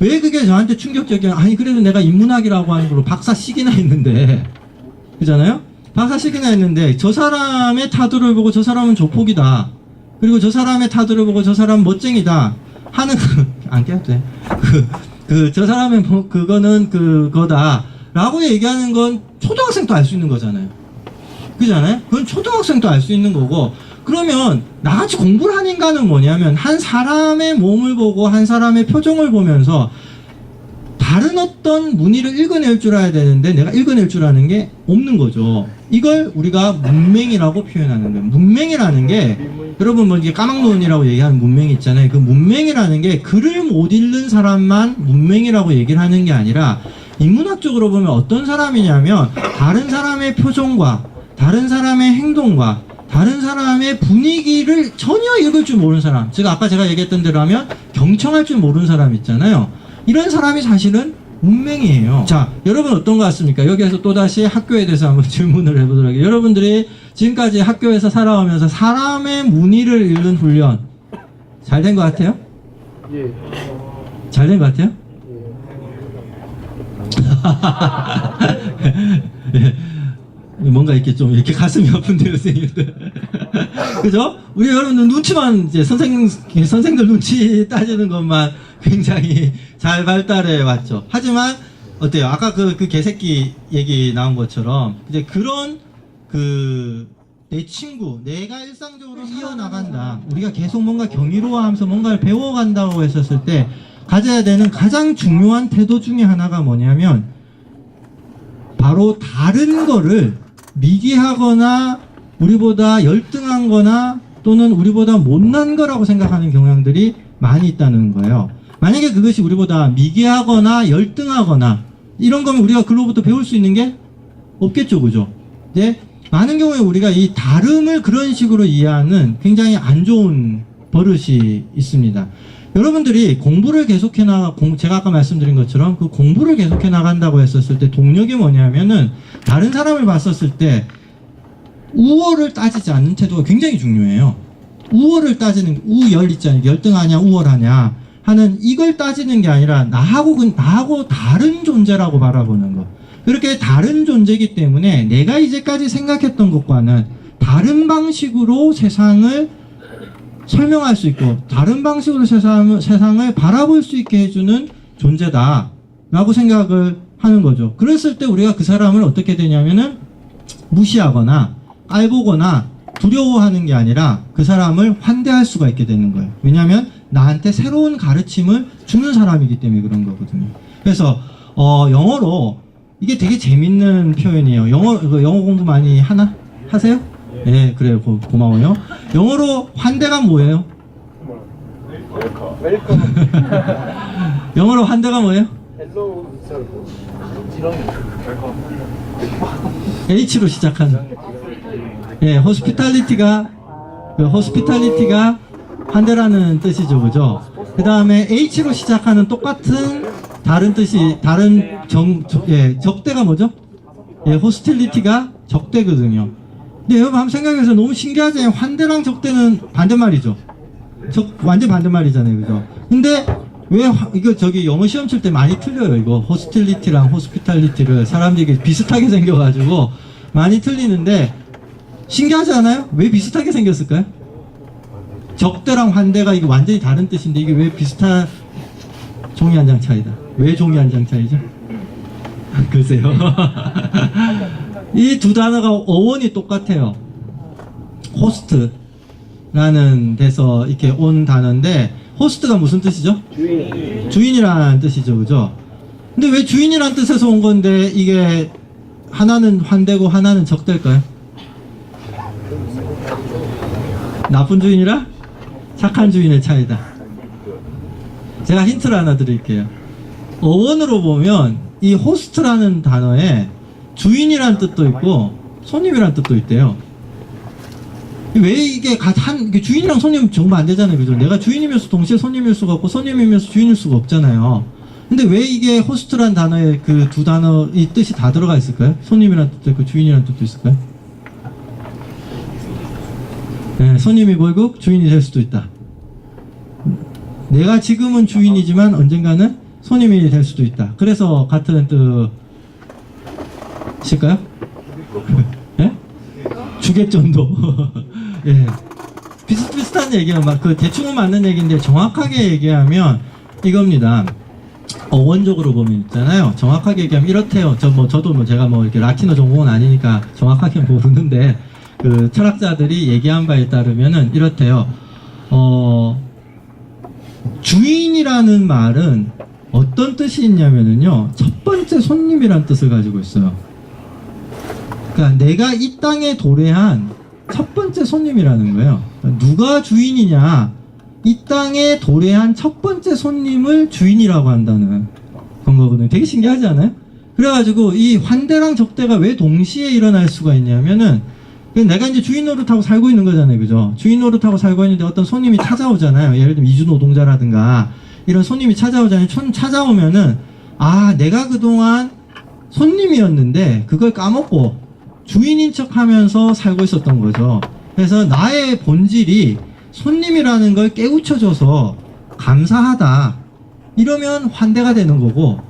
왜 그게 저한테 충격적이야? 아니 그래도 내가 인문학이라고 하는 걸로 박사씩이나 했는데 그잖아요? 박사씩이나 했는데 저 사람의 타도를 보고 저 사람은 조폭이다. 그리고 저 사람의 타도를 보고 저 사람은 멋쟁이다. 하는 안 깨도 돼. 저 사람의 뭐 그거는 그거다라고 얘기하는 건 초등학생도 알 수 있는 거잖아요. 그잖아요? 그건 초등학생도 알 수 있는 거고, 그러면 나같이 공부를 한 인간은 뭐냐면 한 사람의 몸을 보고 한 사람의 표정을 보면서 다른 어떤 문의를 읽어낼 줄 알아야 되는데 내가 읽어낼 줄 아는 게 없는 거죠. 이걸 우리가 문맹이라고 표현하는 거예요. 문맹이라는 게 여러분 뭐 이게 까막눈이라고 얘기하는 문맹이 있잖아요. 그 문맹이라는 게 글을 못 읽는 사람만 문맹이라고 얘기를 하는 게 아니라 인문학적으로 보면 어떤 사람이냐면 다른 사람의 표정과 다른 사람의 행동과 다른 사람의 분위기를 전혀 읽을 줄 모르는 사람, 아까 제가 얘기했던 대로 하면 경청할 줄 모르는 사람 있잖아요. 이런 사람이 사실은 문맹이에요. 자, 여러분 어떤 것 같습니까? 여기에서 또다시 학교에 대해서 한번 질문을 해보도록 할게요. 여러분들이 지금까지 학교에서 살아오면서 사람의 문의를 읽는 훈련 잘 된 것 같아요? 예. 잘 된 것 같아요? 예. 뭔가 이렇게 좀 이렇게 가슴이 아픈데요, 선생님들. 그죠? 우리 여러분들 눈치만 이제 선생들 눈치 따지는 것만 굉장히 잘 발달해 왔죠. 하지만 어때요? 아까 그 개새끼 얘기 나온 것처럼 이제 그런 내 친구, 내가 일상적으로 이어나간다. 우리가 계속 뭔가 경이로워하면서 뭔가를 배워간다고 했었을 때 가져야 되는 가장 중요한 태도 중에 하나가 뭐냐면 바로 다른 거를 미개하거나 우리보다 열등한 거나 또는 우리보다 못난 거라고 생각하는 경향들이 많이 있다는 거예요. 만약에 그것이 우리보다 미개하거나 열등하거나 이런 거면 우리가 글로부터 배울 수 있는 게 없겠죠, 그죠? 이제 많은 경우에 우리가 이 다름을 그런 식으로 이해하는 굉장히 안 좋은 버릇이 있습니다. 여러분들이 공부를 계속해 제가 아까 말씀드린 것처럼 그 공부를 계속해 나간다고 했었을 때 동력이 뭐냐면은 다른 사람을 봤었을 때 우월을 따지지 않는 태도가 굉장히 중요해요. 우월을 따지는, 우열 있잖아요. 열등하냐, 우월하냐 하는 이걸 따지는 게 아니라 나하고 다른 존재라고 바라보는 거. 그렇게 다른 존재이기 때문에 내가 이제까지 생각했던 것과는 다른 방식으로 세상을 설명할 수 있고 다른 방식으로 세상을 바라볼 수 있게 해주는 존재다 라고 생각을 하는 거죠. 그랬을 때 우리가 그 사람을 어떻게 되냐면은 무시하거나 깔보거나 두려워하는 게 아니라 그 사람을 환대할 수가 있게 되는 거예요. 왜냐하면 나한테 새로운 가르침을 주는 사람이기 때문에 그런 거거든요. 그래서 영어로 이게 되게 재밌는 표현이에요. 영어 공부 많이 하세요? 네, 그래요. 고마워요. 영어로 환대가 뭐예요? 웰컴. 영어로 환대가 뭐예요? 헬로우 이런 웰컴. H로 시작하는. 예, 호스피탈리티가 환대라는 뜻이죠, 그죠? 그 다음에 H로 시작하는 똑같은 다른 뜻이 적대가 뭐죠? 예, 호스틸리티가 적대거든요. 근데 여러분 한번 생각해서 너무 신기하지? 환대랑 적대는 반대말이죠. 완전 반대말이잖아요, 그죠? 근데 왜 이거 영어 시험 칠 때 많이 틀려요. 이거 호스틸리티랑 호스피탈리티를 사람들이 비슷하게 생겨가지고 많이 틀리는데 신기하지 않아요? 왜 비슷하게 생겼을까요? 적대랑 환대가 이게 완전히 다른 뜻인데 이게 왜 비슷한 종이 한 장 차이다. 왜 종이 한 장 차이죠? 글쎄요. 이 두 단어가 어원이 똑같아요. 호스트라는 데서 이렇게 온 단어인데 호스트가 무슨 뜻이죠? 주인이라는 뜻이죠, 그죠? 근데 왜 주인이라는 뜻에서 온 건데 이게 하나는 환대고 하나는 적대일까요? 나쁜 주인이라 착한 주인의 차이다. 제가 힌트를 하나 드릴게요. 어원으로 보면 이 호스트라는 단어에 주인이라는 뜻도 있고 손님이라는 뜻도 있대요. 왜 이게 주인이랑 손님 정말 안 되잖아요, 그죠? 내가 주인이면서 동시에 손님일 수가 없고 손님이면서 주인일 수가 없잖아요. 근데 왜 이게 호스트란 단어에 그 두 단어 이 뜻이 다 들어가 있을까요? 손님이라는 뜻도 있고 주인이라는 뜻도 있을까요? 네, 손님이 결국 주인이 될 수도 있다. 내가 지금은 주인이지만 언젠가는 손님이 될 수도 있다. 그래서 같은 뜻일까요? 예? 주객전도. 예. 비슷비슷한 얘기예요. 막 대충은 맞는 얘기인데 정확하게 얘기하면 이겁니다. 어원적으로 보면 있잖아요. 정확하게 얘기하면 이렇대요. 저도 제가 이렇게 라틴어 전공은 아니니까 정확하게 모르는데, 그 철학자들이 얘기한 바에 따르면은 이렇대요. 주인이라는 말은 어떤 뜻이 있냐면은요, 첫 번째 손님이란 뜻을 가지고 있어요. 그러니까 내가 이 땅에 도래한 첫 번째 손님이라는 거예요. 누가 주인이냐? 이 땅에 도래한 첫 번째 손님을 주인이라고 한다는 그런 거거든요. 되게 신기하지 않아요? 그래가지고 이 환대랑 적대가 왜 동시에 일어날 수가 있냐면은, 내가 이제 주인 노릇하고 살고 있는 거잖아요. 그죠? 주인 노릇하고 살고 있는데 어떤 손님이 찾아오잖아요. 예를 들면 이주 노동자라든가 이런 손님이 찾아오잖아요. 찾아오면은, 아, 내가 그동안 손님이었는데 그걸 까먹고 주인인 척 하면서 살고 있었던 거죠. 그래서 나의 본질이 손님이라는 걸 깨우쳐줘서 감사하다. 이러면 환대가 되는 거고,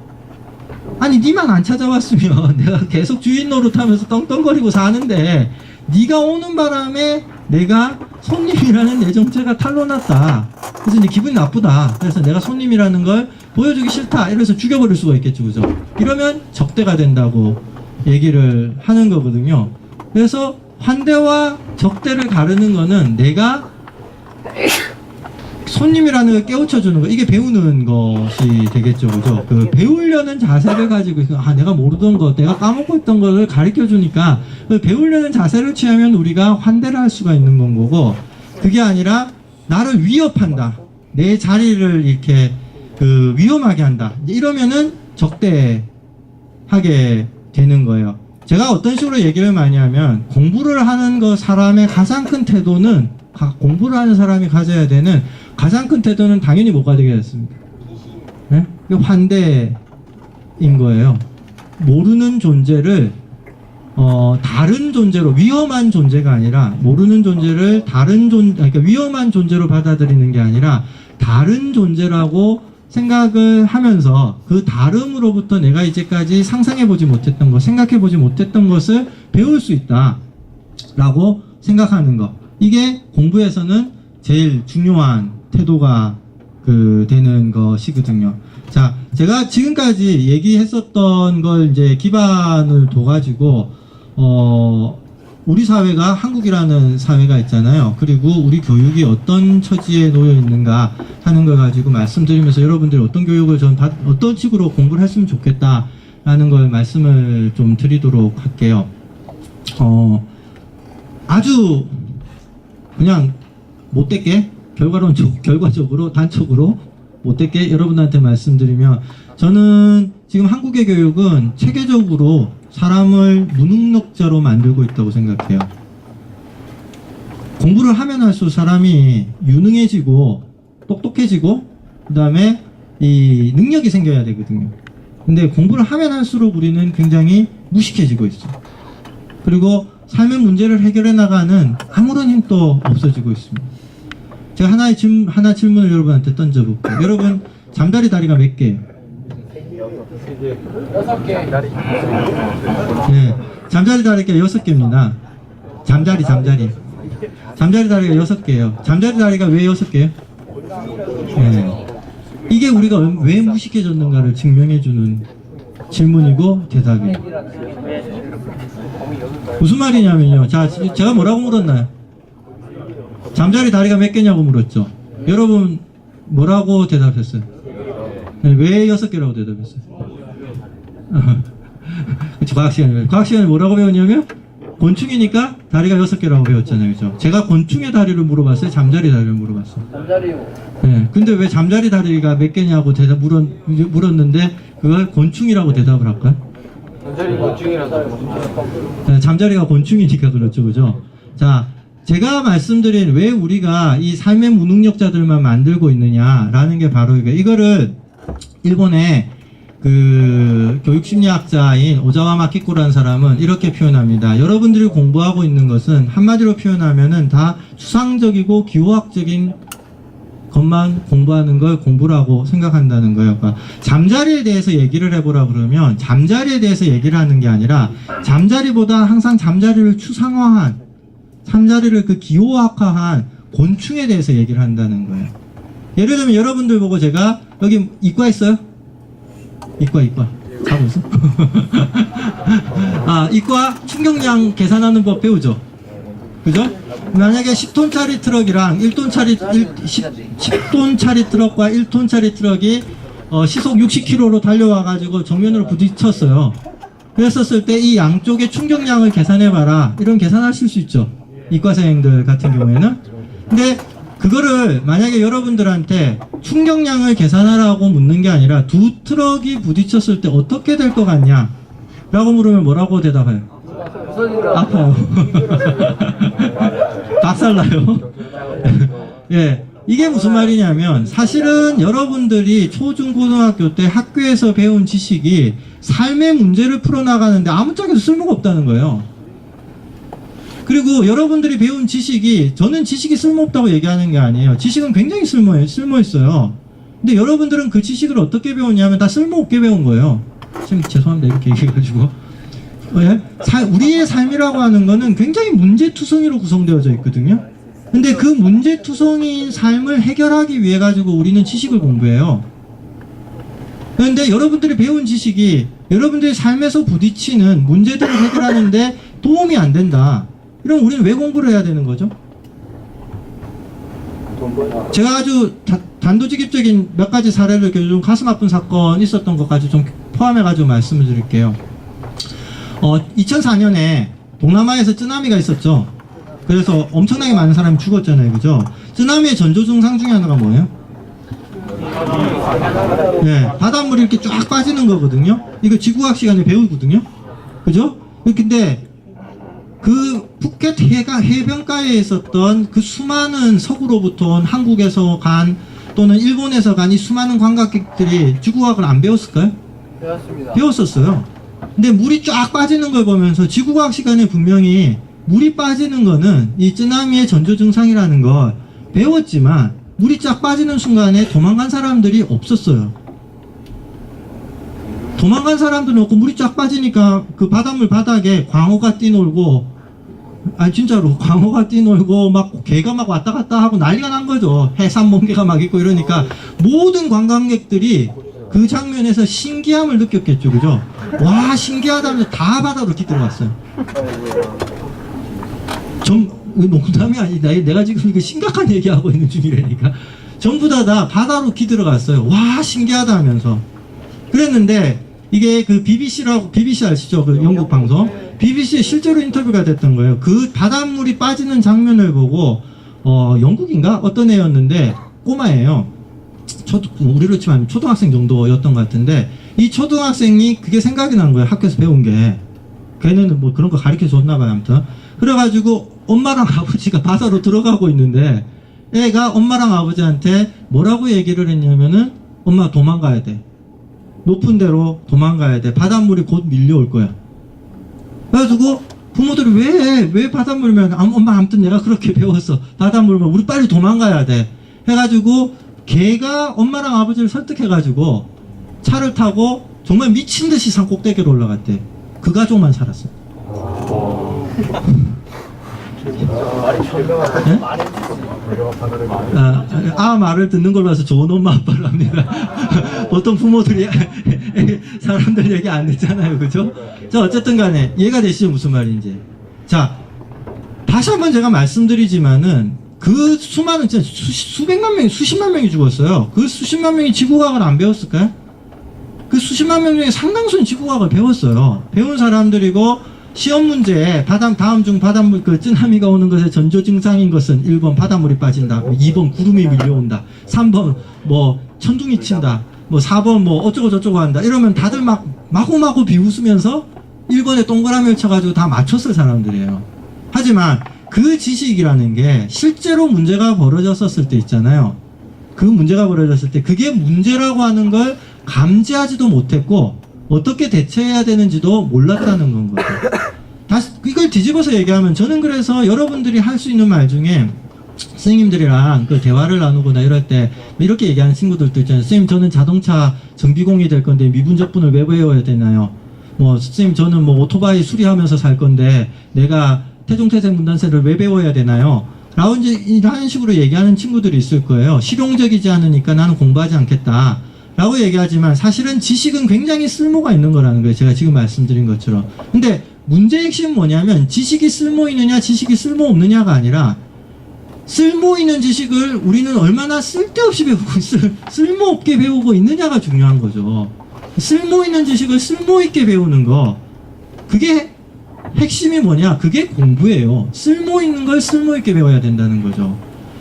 아니 니만 안 찾아왔으면 내가 계속 주인 노릇하면서 떵떵거리고 사는데 네가 오는 바람에 내가 손님이라는 내 정체가 탄로났다. 그래서 이제 기분이 나쁘다. 그래서 내가 손님이라는 걸 보여주기 싫다. 이래서 죽여버릴 수가 있겠죠. 그죠? 이러면 적대가 된다고 얘기를 하는 거거든요. 그래서 환대와 적대를 가르는 거는 내가 손님이라는 걸 깨우쳐주는 거, 이게 배우는 것이 되겠죠. 그죠? 그 배우려는 자세를 가지고, 내가 모르던 것, 내가 까먹고 있던 것을 가르쳐 주니까, 그 배우려는 자세를 취하면 우리가 환대를 할 수가 있는 건 거고, 그게 아니라 나를 위협한다. 내 자리를 이렇게 위험하게 한다. 이러면은 적대하게 되는 거예요. 제가 어떤 식으로 얘기를 많이 하면, 공부를 하는 거 사람의 가장 큰 태도는, 공부를 하는 사람이 가져야 되는 가장 큰 태도는 당연히 뭐가 되겠습니까? 네? 환대인 거예요. 모르는 존재를 다른 존재로, 위험한 존재가 아니라, 모르는 존재를 그러니까 위험한 존재로 받아들이는 게 아니라 다른 존재라고 생각을 하면서 그 다름으로부터 내가 이제까지 상상해보지 못했던 것, 생각해보지 못했던 것을 배울 수 있다 라고 생각하는 것, 이게 공부에서는 제일 중요한 태도가 되는 것이거든요. 자, 제가 지금까지 얘기했었던 걸 이제 기반을 둬가지고 우리 사회가, 한국이라는 사회가 있잖아요. 그리고 우리 교육이 어떤 처지에 놓여 있는가 하는 걸 가지고 말씀드리면서 여러분들이 어떤 교육을 어떤 식으로 공부를 했으면 좋겠다라는 걸 말씀을 좀 드리도록 할게요. 아주 그냥 못되게, 결과적으로 단적으로 못되게 여러분한테 말씀드리면, 저는 지금 한국의 교육은 체계적으로 사람을 무능력자로 만들고 있다고 생각해요. 공부를 하면 할수록 사람이 유능해지고 똑똑해지고 그 다음에 이 능력이 생겨야 되거든요. 근데 공부를 하면 할수록 우리는 굉장히 무식해지고 있어요. 그리고 삶의 문제를 해결해 나가는 아무런 힘도 없어지고 있습니다. 제가 하나 질문을 여러분한테 던져볼게요. 여러분, 잠자리 다리가 몇 개예요? 6개 다리. 네, 잠자리 다리가 6개입니다. 잠자리 다리가 6개예요. 잠자리 다리가 왜 6개예요? 네. 이게 우리가 왜 무식해졌는가를 증명해주는 질문이고 대답이에요. 무슨 말이냐면요. 자, 제가 뭐라고 물었나요? 잠자리 다리가 몇 개냐고 물었죠. 여러분 뭐라고 대답했어요? 네, 왜 6개라고 대답했어요? 과학 시간에 뭐라고 배웠냐면, 곤충이니까 다리가 6개라고 배웠잖아요. 그죠? 제가 곤충의 다리를 물어봤어요? 잠자리 다리를 물어봤어요? 잠자리요. 네, 근데 왜 잠자리 다리가 몇 개냐고 물었는데 그걸 곤충이라고 대답을 할까요? 잠자리 곤충이라서. 네, 잠자리가 곤충이니까 그렇죠. 그죠? 자, 제가 말씀드린 왜 우리가 이 삶의 무능력자들만 만들고 있느냐라는 게 바로 이거를 일본의 교육심리학자인 오자와 마키코라는 사람은 이렇게 표현합니다. 여러분들이 공부하고 있는 것은 한마디로 표현하면은 다 추상적이고 기호학적인 것만 공부하는 걸 공부라고 생각한다는 거예요. 그러니까 잠자리에 대해서 얘기를 해보라 그러면 잠자리에 대해서 얘기를 하는 게 아니라 잠자리보다 항상 잠자리를 추상화한, 잠자리를 기호학화한 곤충에 대해서 얘기를 한다는 거예요. 예를 들면 여러분들 보고 제가 여기 이과 있어요? 이과 자고 있어? 이과 충격량 계산하는 법 배우죠? 그죠? 만약에 10톤짜리 트럭이랑 10톤짜리 트럭과 1톤짜리 트럭이 시속 60km로 달려와가지고 정면으로 부딪혔어요. 그랬었을 때 이 양쪽의 충격량을 계산해봐라. 이런 계산하실 수 있죠. 이과생들 같은 경우에는. 근데 그거를 만약에 여러분들한테 충격량을 계산하라고 묻는 게 아니라 두 트럭이 부딪혔을 때 어떻게 될 것 같냐? 라고 물으면 뭐라고 대답해요? 아파요. 박살나요. 예. 이게 무슨 말이냐면 사실은 여러분들이 초중고등학교 때 학교에서 배운 지식이 삶의 문제를 풀어나가는데 아무짝에도 쓸모가 없다는 거예요. 그리고 여러분들이 배운 지식이, 저는 지식이 쓸모없다고 얘기하는 게 아니에요. 지식은 굉장히 쓸모있어요. 근데 여러분들은 그 지식을 어떻게 배웠냐면 다 쓸모없게 배운 거예요. 지금 죄송합니다 이렇게 얘기해가지고. 예? 우리의 삶이라고 하는 거는 굉장히 문제투성이로 구성되어져 있거든요. 근데 그 문제투성이인 삶을 해결하기 위해 가지고 우리는 지식을 공부해요. 그런데 여러분들이 배운 지식이 여러분들의 삶에서 부딪히는 문제들을 해결하는데 도움이 안 된다. 이럼 우리는 왜 공부를 해야 되는 거죠? 제가 아주 단도직입적인 몇 가지 사례를 이렇게 좀 가슴 아픈 사건 있었던 것까지 좀 포함해가지고 말씀을 드릴게요. 2004년에 동남아에서 쓰나미가 있었죠. 그래서 엄청나게 많은 사람이 죽었잖아요. 그죠? 쓰나미의 전조 증상 중에 하나가 뭐예요? 네, 바닷물이 이렇게 쫙 빠지는 거거든요. 이거 지구과학 시간에 배우거든요. 그죠? 근데 그 푸켓 해변가에 있었던 그 수많은 서구로부터 온 한국에서 간 또는 일본에서 간 이 수많은 관광객들이 지구과학을 안 배웠을까요? 배웠습니다. 배웠었어요. 근데 물이 쫙 빠지는 걸 보면서 지구과학 시간에 분명히 물이 빠지는 거는 이 쓰나미의 전조 증상이라는 걸 배웠지만 물이 쫙 빠지는 순간에 도망간 사람들이 없었어요. 도망간 사람들은 없고 물이 쫙 빠지니까 그 바닷물 바닥에 광어가 뛰놀고, 아니 진짜로 광어가 뛰놀고 막 개가 막 왔다 갔다 하고 난리가 난 거죠. 해산멍게가 막 있고 이러니까 모든 관광객들이 그 장면에서 신기함을 느꼈겠죠. 그죠? 와 신기하다면서 다 바다로 기들어갔어요. 농담이 아니다. 내가 지금 이거 심각한 얘기하고 있는 중이라니까. 전부 다 바다로 기들어갔어요. 와 신기하다 하면서. 그랬는데 이게 그 BBC 아시죠? 그 영국 방송. BBC에 실제로 인터뷰가 됐던 거예요. 그 바닷물이 빠지는 장면을 보고 영국인가? 어떤 애였는데 꼬마예요. 우리로 치면 초등학생 정도였던 것 같은데 이 초등학생이 그게 생각이 난 거예요. 학교에서 배운 게. 걔는 뭐 그런 거 가르쳐 줬나 봐요. 아무튼. 그래가지고 엄마랑 아버지가 바다로 들어가고 있는데 애가 엄마랑 아버지한테 뭐라고 얘기를 했냐면은 엄마 도망가야 돼. 높은 데로 도망가야 돼. 바닷물이 곧 밀려올 거야. 그래가지고 부모들이 왜 바닷물이면 엄마 아무튼 내가 그렇게 배웠어. 바닷물면 우리 빨리 도망가야 돼. 해가지고 걔가 엄마랑 아버지를 설득해가지고 차를 타고 정말 미친 듯이 산 꼭대기로 올라갔대. 그 가족만 살았어. 네? 말을 듣는 걸 봐서 좋은 엄마 아빠를 합니다. 보통 부모들이 사람들 얘기 안 듣잖아요. 그죠? 자, 어쨌든 간에 이해가 되시죠? 무슨 말인지. 자, 다시 한번 제가 말씀드리지만은 그 수많은 진짜 수백만 명이 수십만 명이 죽었어요. 그 수십만 명이 지구과학을 안 배웠을까요? 그 수십만 명 중에 상당수는 지구과학을 배웠어요. 배운 사람들이고 시험 문제에 다음 중 바닷물 그 쓰나미가 오는 것의 전조 증상인 것은 1번 바닷물이 빠진다, 2번 구름이 밀려온다, 3번 뭐 천둥이 친다, 뭐 4번 뭐 어쩌고 저쩌고 한다. 이러면 다들 막 마구마구 비웃으면서 1번에 동그라미를 쳐가지고 다 맞췄을 사람들이에요. 하지만 그 지식이라는 게 실제로 문제가 벌어졌었을 때 있잖아요. 그 문제가 벌어졌을 때 그게 문제라고 하는 걸 감지하지도 못했고 어떻게 대처해야 되는지도 몰랐다는 건 거죠. 다시 이걸 뒤집어서 얘기하면 저는 그래서 여러분들이 할 수 있는 말 중에 선생님들이랑 그 대화를 나누거나 이럴 때 이렇게 얘기하는 친구들도 있잖아요. 선생님 저는 자동차 정비공이 될 건데 미분적분을 왜 배워야 되나요? 뭐 선생님 저는 뭐 오토바이 수리하면서 살 건데 내가 태종태세 문단세를 왜 배워야 되나요? 라는 식으로 얘기하는 친구들이 있을 거예요. 실용적이지 않으니까 나는 공부하지 않겠다 라고 얘기하지만 사실은 지식은 굉장히 쓸모가 있는 거라는 거예요. 제가 지금 말씀드린 것처럼. 근데 문제의 핵심은 뭐냐면 지식이 쓸모 있느냐 지식이 쓸모 없느냐가 아니라 쓸모 있는 지식을 우리는 얼마나 쓸데없이 배우고 쓸모없게 배우고 있느냐가 중요한 거죠. 쓸모 있는 지식을 쓸모 있게 배우는 거, 그게 핵심이 뭐냐? 그게 공부예요. 쓸모 있는 걸 쓸모 있게 배워야 된다는 거죠.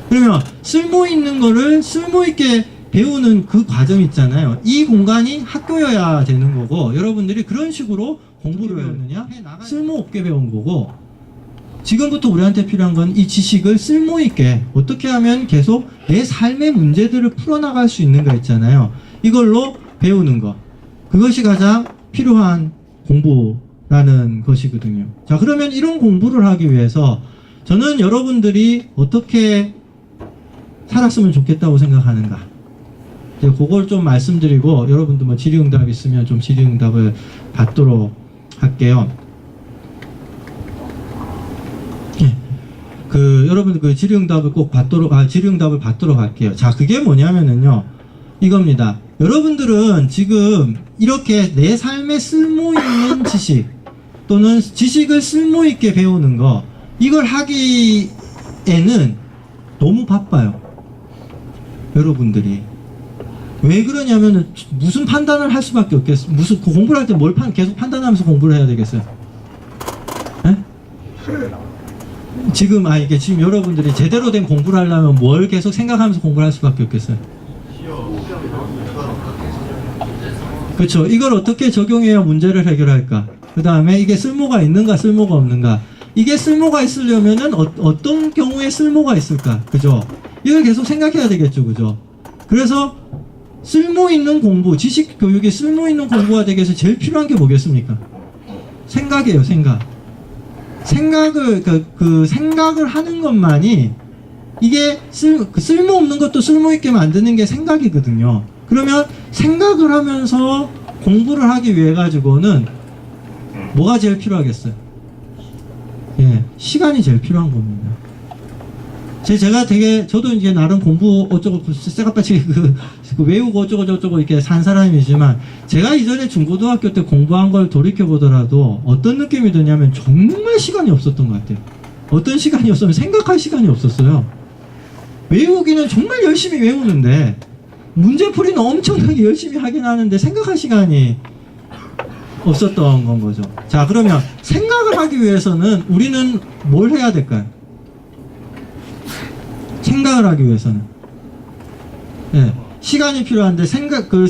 그러면 쓸모 있는 거를 쓸모 있게 배우는 그 과정 있잖아요. 이 공간이 학교여야 되는 거고, 여러분들이 그런 식으로 공부를 배우느냐? 쓸모없게 배운 거고, 지금부터 우리한테 필요한 건 이 지식을 쓸모 있게 어떻게 하면 계속 내 삶의 문제들을 풀어나갈 수 있는가 있잖아요. 이걸로 배우는 거. 그것이 가장 필요한 공부라는 것이거든요. 자, 그러면 이런 공부를 하기 위해서 저는 여러분들이 어떻게 살았으면 좋겠다고 생각하는가. 이제 그걸 좀 말씀드리고 여러분들 뭐 질의응답 있으면 좀 질의응답을 받도록 할게요. 여러분들 그 질의응답을 꼭 질의응답을 받도록 할게요. 자, 그게 뭐냐면은요, 이겁니다. 여러분들은 지금 이렇게 내 삶에 쓸모 있는 지식 또는 지식을 쓸모 있게 배우는 거, 이걸 하기에는 너무 바빠요. 여러분들이. 왜 그러냐면은 무슨 판단을 할 수밖에 없겠어요. 무슨 공부를 할 때 뭘 계속 판단하면서 공부를 해야 되겠어요. 에? 지금 지금 여러분들이 제대로 된 공부를 하려면 뭘 계속 생각하면서 공부를 할 수밖에 없겠어요. 그렇죠. 이걸 어떻게 적용해야 문제를 해결할까? 그 다음에 이게 쓸모가 있는가 쓸모가 없는가? 이게 쓸모가 있으려면은 어떤 경우에 쓸모가 있을까? 그죠? 이걸 계속 생각해야 되겠죠. 그죠? 그래서 쓸모 있는 공부, 지식 교육이 쓸모 있는 공부가 되기 위해서 제일 필요한 게 뭐겠습니까? 생각이에요. 생각을 생각을 하는 것만이, 이게 쓸모 없는 것도 쓸모 있게 만드는 게 생각이거든요. 그러면 생각을 하면서 공부를 하기 위해 가지고는 뭐가 제일 필요하겠어요? 예, 시간이 제일 필요한 겁니다. 제가 저도 이제 나름 공부 어쩌고 쇠같이 외우고 어쩌고 이렇게 산 사람이지만, 제가 이전에 중고등학교 때 공부한 걸 돌이켜 보더라도 어떤 느낌이 드냐면 정말 시간이 없었던 것 같아요. 어떤 시간이 없으면 생각할 시간이 없었어요. 외우기는 정말 열심히 외우는데, 문제풀이는 엄청나게 열심히 하긴 하는데 생각할 시간이 없었던 건 거죠. 자, 그러면 생각을 하기 위해서는 우리는 뭘 해야 될까요? 생각을 하기 위해서는, 예, 시간이 필요한데 생각을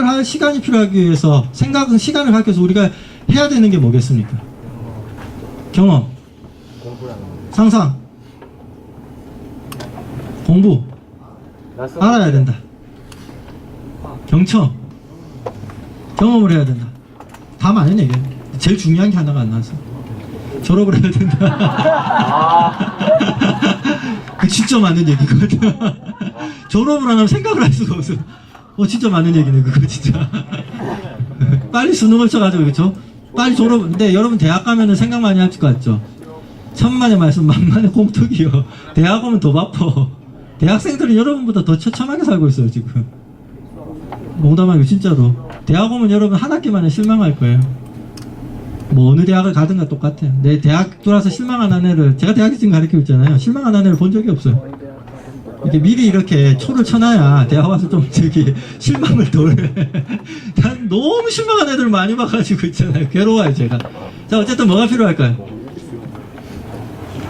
할 시간이 필요하기 위해서, 시간을 갖기 위해서 우리가 해야 되는 게 뭐겠습니까? 경험, 상상, 공부, 알아야 된다. 경청, 경험을 해야 된다. 다 맞는 얘기예요. 제일 중요한 게 하나가 안 나왔어. 졸업을 해야 된다. 그 진짜 맞는 얘기거든. 졸업을 안 하면 생각을 할 수가 없어. 진짜 맞는 얘기네 그거 진짜. 빨리 수능을 쳐가지고, 그쵸? 빨리 졸업. 근데 여러분 대학 가면은 생각 많이 할 것 같죠? 천만의 말씀 만만의 공덕이요. 대학 오면 더 바빠. 대학생들은 여러분보다 더 처참하게 살고 있어요 지금. 농담 아니고 진짜로. 대학 오면 여러분 한 학기 만에 실망할 거예요. 뭐 어느 대학을 가든가 똑같아요. 내 대학 들어와서 실망 안 한 애를, 제가 대학에 지금 가르치고 있잖아요. 실망 안 한 애를 본 적이 없어요. 이렇게 미리 이렇게 초를 쳐놔야 대학 와서 좀 실망을 덜 해. 난 너무 실망한 애들 많이 봐가지고 있잖아요. 괴로워요 제가. 자, 어쨌든 뭐가 필요할까요?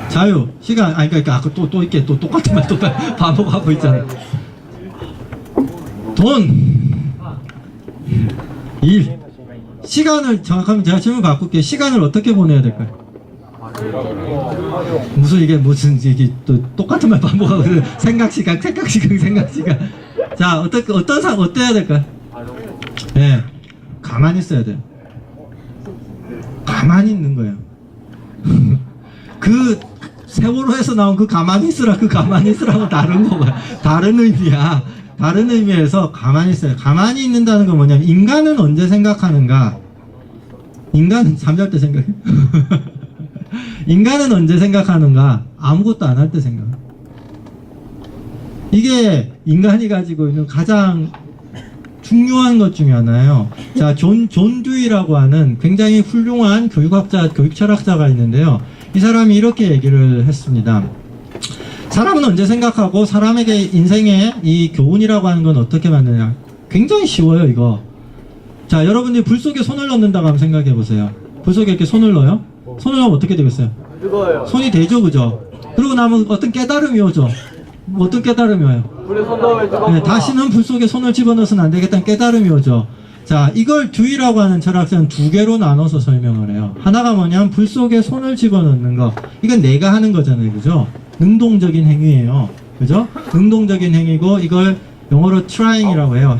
자유, 시간, 그러니까 또 이렇게 또 똑같은 말 또 반복하고 있잖아요. 돈, 일, 시간을 정확하면 제가 질문 바꿀게요. 시간을 어떻게 보내야 될까요? 무슨 이게 또 똑같은 말 반복하고 생각 시간. 자, 어때야 될까요? 예, 가만히 있어야 돼요. 가만히 있는 거예요. 그 세월호에서 나온 그 가만히 있으라고 다른 거야. 다른 의미야. 다른 의미에서 가만히 있어요. 가만히 있는다는 건 뭐냐면, 인간은 언제 생각하는가? 인간은 잠잘 때 생각해. 인간은 언제 생각하는가? 아무것도 안 할 때 생각. 이게 인간이 가지고 있는 가장 중요한 것 중에 하나예요. 자, 존 듀이라고 하는 굉장히 훌륭한 교육학자, 교육철학자가 있는데요. 이 사람이 이렇게 얘기를 했습니다. 사람은 언제 생각하고 사람에게 인생의 이 교훈이라고 하는 건 어떻게 만드냐? 굉장히 쉬워요, 이거. 자, 여러분들이 불 속에 손을 넣는다고 한번 생각해 보세요. 불 속에 이렇게 손을 넣어요? 손을 넣으면 어떻게 되겠어요? 뜨거워요. 손이 되죠, 그죠? 그러고 나면 어떤 깨달음이 오죠. 어떤 깨달음이 와요? 불에 손 넣으면 뜨겁구나. 네, 다시는 불 속에 손을 집어넣어서는 안 되겠다는 깨달음이 오죠. 자, 이걸 듀이라고 하는 철학자는 두 개로 나눠서 설명을 해요. 하나가 뭐냐면 불 속에 손을 집어넣는 거. 이건 내가 하는 거잖아요, 그죠? 능동적인 행위예요, 그죠? 능동적인 행위고 이걸 영어로 trying이라고 해요.